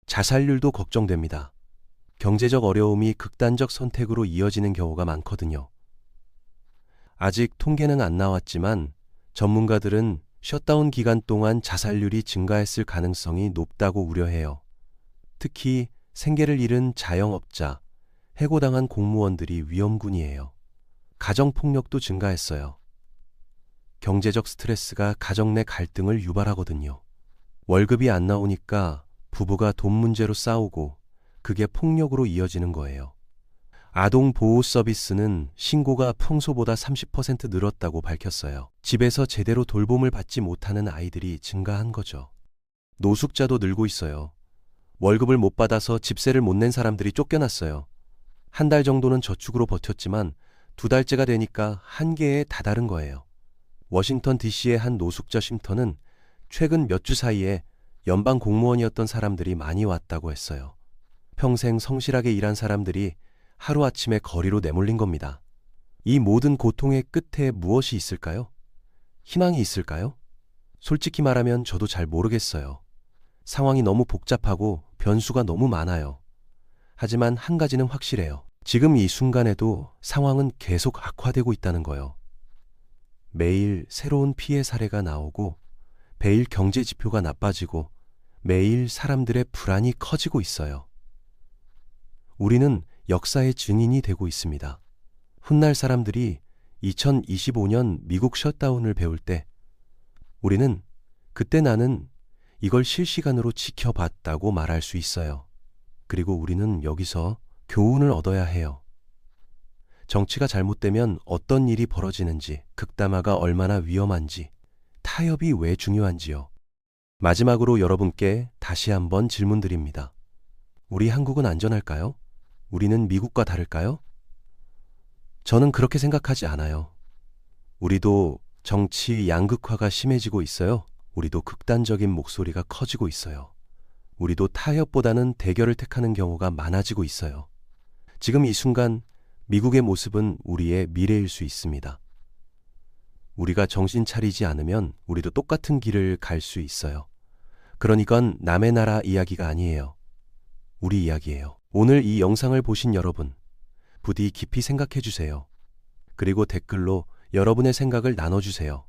자살률도 걱정됩니다. 경제적 어려움이 극단적 선택으로 이어지는 경우가 많거든요. 아직 통계는 안 나왔지만 전문가들은 셧다운 기간 동안 자살률이 증가했을 가능성이 높다고 우려해요. 특히 생계를 잃은 자영업자, 해고당한 공무원들이 위험군이에요. 가정폭력도 증가했어요. 경제적 스트레스가 가정 내 갈등을 유발하거든요. 월급이 안 나오니까 부부가 돈 문제로 싸우고 그게 폭력으로 이어지는 거예요. 아동 보호 서비스는 신고가 평소보다 30% 늘었다고 밝혔어요. 집에서 제대로 돌봄을 받지 못하는 아이들이 증가한 거죠. 노숙자도 늘고 있어요. 월급을 못 받아서 집세를 못 낸 사람들이 쫓겨났어요. 한 달 정도는 저축으로 버텼지만 2달째가 되니까 한계에 다다른 거예요. 워싱턴 DC의 한 노숙자 쉼터는 최근 몇 주 사이에 연방 공무원이었던 사람들이 많이 왔다고 했어요. 평생 성실하게 일한 사람들이 하루아침에 거리로 내몰린 겁니다. 이 모든 고통의 끝에 무엇이 있을까요? 희망이 있을까요? 솔직히 말하면 저도 잘 모르겠어요. 상황이 너무 복잡하고 변수가 너무 많아요. 하지만 한 가지는 확실해요. 지금 이 순간에도 상황은 계속 악화되고 있다는 거요. 매일 새로운 피해 사례가 나오고 매일 경제 지표가 나빠지고 매일 사람들의 불안이 커지고 있어요. 우리는 역사의 증인이 되고 있습니다. 훗날 사람들이 2025년 미국 셧다운을 배울 때 우리는 그때 나는 이걸 실시간으로 지켜봤다고 말할 수 있어요. 그리고 우리는 여기서 교훈을 얻어야 해요. 정치가 잘못되면 어떤 일이 벌어지는지, 극담화가 얼마나 위험한지, 타협이 왜 중요한지요. 마지막으로 여러분께 다시 한번 질문드립니다. 우리 한국은 안전할까요? 우리는 미국과 다를까요? 저는 그렇게 생각하지 않아요. 우리도 정치 양극화가 심해지고 있어요. 우리도 극단적인 목소리가 커지고 있어요. 우리도 타협보다는 대결을 택하는 경우가 많아지고 있어요. 지금 이 순간 미국의 모습은 우리의 미래일 수 있습니다. 우리가 정신 차리지 않으면 우리도 똑같은 길을 갈 수 있어요. 그러니 이건 남의 나라 이야기가 아니에요. 우리 이야기예요. 오늘 이 영상을 보신 여러분, 부디 깊이 생각해 주세요. 그리고 댓글로 여러분의 생각을 나눠주세요.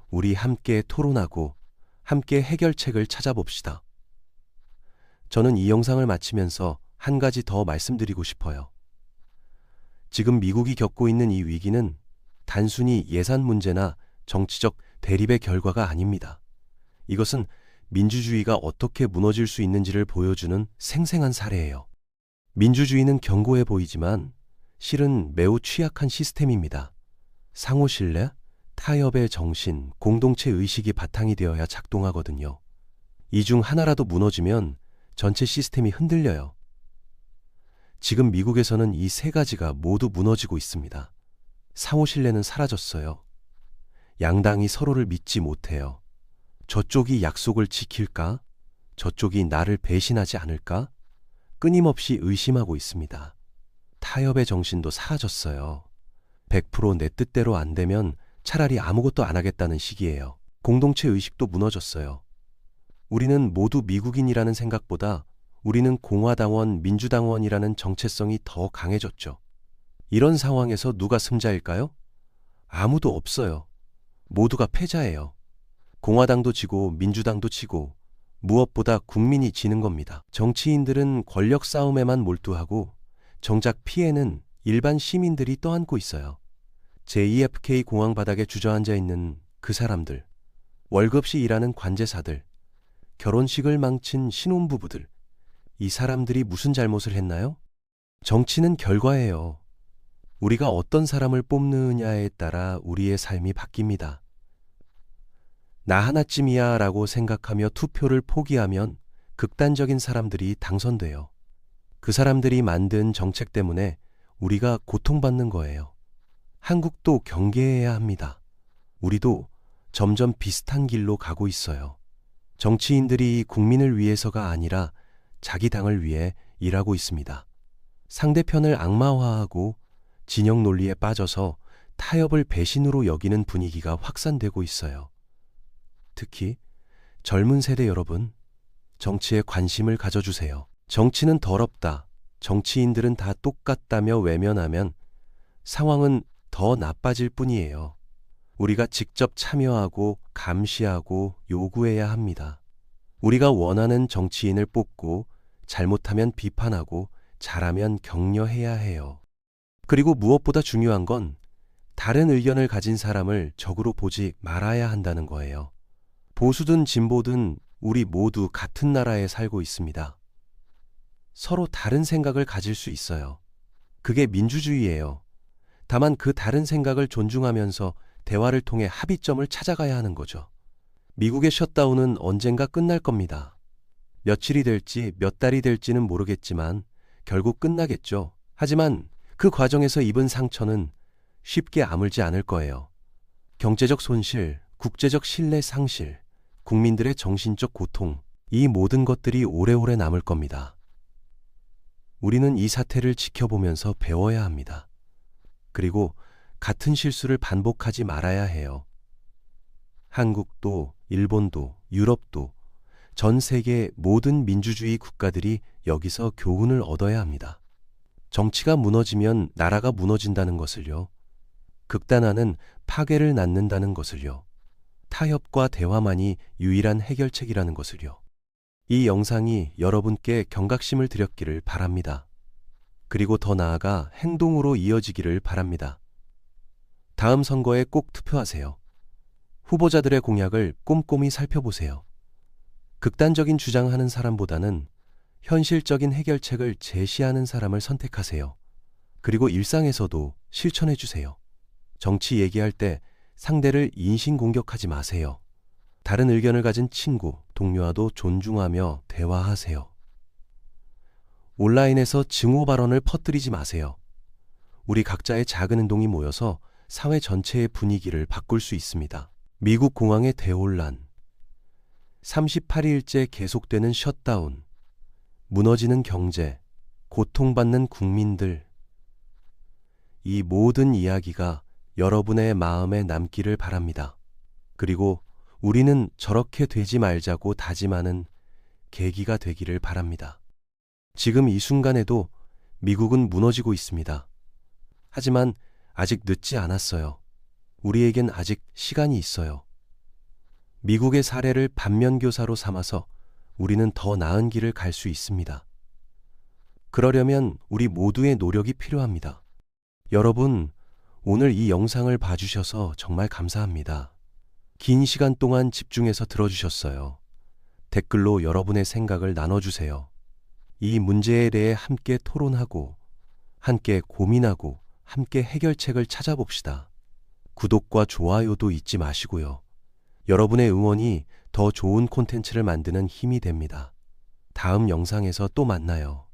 우리 함께 토론하고 함께 해결책을 찾아봅시다. 저는 이 영상을 마치면서 한 가지 더 말씀드리고 싶어요. 지금 미국이 겪고 있는 이 위기는 단순히 예산 문제나 정치적 대립의 결과가 아닙니다. 이것은 민주주의가 어떻게 무너질 수 있는지를 보여주는 생생한 사례예요. 민주주의는 견고해 보이지만 실은 매우 취약한 시스템입니다. 상호 신뢰, 타협의 정신, 공동체 의식이 바탕이 되어야 작동하거든요. 이 중 하나라도 무너지면 전체 시스템이 흔들려요. 지금 미국에서는 이 세 가지가 모두 무너지고 있습니다. 상호 신뢰는 사라졌어요. 양당이 서로를 믿지 못해요. 저쪽이 약속을 지킬까? 저쪽이 나를 배신하지 않을까? 끊임없이 의심하고 있습니다. 타협의 정신도 사라졌어요. 100% 내 뜻대로 안 되면 차라리 아무것도 안 하겠다는 식이에요. 공동체 의식도 무너졌어요. 우리는 모두 미국인이라는 생각보다 우리는 공화당원, 민주당원이라는 정체성이 더 강해졌죠. 이런 상황에서 누가 승자일까요? 아무도 없어요. 모두가 패자예요. 공화당도 지고 민주당도 지고 무엇보다 국민이 지는 겁니다. 정치인들은 권력 싸움에만 몰두하고 정작 피해는 일반 시민들이 떠안고 있어요. JFK 공항 바닥에 주저앉아 있는 그 사람들, 월급없이 일하는 관제사들, 결혼식을 망친 신혼부부들, 이 사람들이 무슨 잘못을 했나요? 정치는 결과예요. 우리가 어떤 사람을 뽑느냐에 따라 우리의 삶이 바뀝니다. 나 하나쯤이야 라고 생각하며 투표를 포기하면 극단적인 사람들이 당선돼요. 그 사람들이 만든 정책 때문에 우리가 고통받는 거예요. 한국도 경계해야 합니다. 우리도 점점 비슷한 길로 가고 있어요. 정치인들이 국민을 위해서가 아니라 자기 당을 위해 일하고 있습니다. 상대편을 악마화하고 진영 논리에 빠져서 타협을 배신으로 여기는 분위기가 확산되고 있어요. 특히 젊은 세대 여러분, 정치에 관심을 가져주세요. 정치는 더럽다, 정치인들은 다 똑같다며 외면하면 상황은 더 나빠질 뿐이에요. 우리가 직접 참여하고 감시하고 요구해야 합니다. 우리가 원하는 정치인을 뽑고 잘못하면 비판하고 잘하면 격려해야 해요. 그리고 무엇보다 중요한 건 다른 의견을 가진 사람을 적으로 보지 말아야 한다는 거예요. 보수든 진보든 우리 모두 같은 나라에 살고 있습니다. 서로 다른 생각을 가질 수 있어요. 그게 민주주의예요. 다만 그 다른 생각을 존중하면서 대화를 통해 합의점을 찾아가야 하는 거죠. 미국의 셧다운은 언젠가 끝날 겁니다. 며칠이 될지 몇 달이 될지는 모르겠지만 결국 끝나겠죠. 하지만 그 과정에서 입은 상처는 쉽게 아물지 않을 거예요. 경제적 손실, 국제적 신뢰 상실, 국민들의 정신적 고통, 이 모든 것들이 오래오래 남을 겁니다. 우리는 이 사태를 지켜보면서 배워야 합니다. 그리고 같은 실수를 반복하지 말아야 해요. 한국도, 일본도, 유럽도, 전 세계 모든 민주주의 국가들이 여기서 교훈을 얻어야 합니다. 정치가 무너지면 나라가 무너진다는 것을요. 극단화는 파괴를 낳는다는 것을요. 타협과 대화만이 유일한 해결책이라는 것을요. 이 영상이 여러분께 경각심을 드렸기를 바랍니다. 그리고 더 나아가 행동으로 이어지기를 바랍니다. 다음 선거에 꼭 투표하세요. 후보자들의 공약을 꼼꼼히 살펴보세요. 극단적인 주장하는 사람보다는 현실적인 해결책을 제시하는 사람을 선택하세요. 그리고 일상에서도 실천해 주세요. 정치 얘기할 때 상대를 인신공격하지 마세요. 다른 의견을 가진 친구, 동료와도 존중하며 대화하세요. 온라인에서 증오 발언을 퍼뜨리지 마세요. 우리 각자의 작은 행동이 모여서 사회 전체의 분위기를 바꿀 수 있습니다. 미국 공항의 대혼란, 38일째 계속되는 셧다운, 무너지는 경제, 고통받는 국민들. 이 모든 이야기가 여러분의 마음에 남기를 바랍니다. 그리고 우리는 저렇게 되지 말자고 다짐하는 계기가 되기를 바랍니다. 지금 이 순간에도 미국은 무너지고 있습니다. 하지만 아직 늦지 않았어요. 우리에겐 아직 시간이 있어요. 미국의 사례를 반면교사로 삼아서 우리는 더 나은 길을 갈 수 있습니다. 그러려면 우리 모두의 노력이 필요합니다. 여러분, 오늘 이 영상을 봐주셔서 정말 감사합니다. 긴 시간 동안 집중해서 들어주셨어요. 댓글로 여러분의 생각을 나눠주세요. 이 문제에 대해 함께 토론하고, 함께 고민하고, 함께 해결책을 찾아봅시다. 구독과 좋아요도 잊지 마시고요. 여러분의 응원이 더 좋은 콘텐츠를 만드는 힘이 됩니다. 다음 영상에서 또 만나요.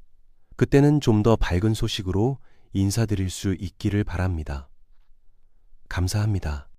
그때는 좀 더 밝은 소식으로 인사드릴 수 있기를 바랍니다. 감사합니다.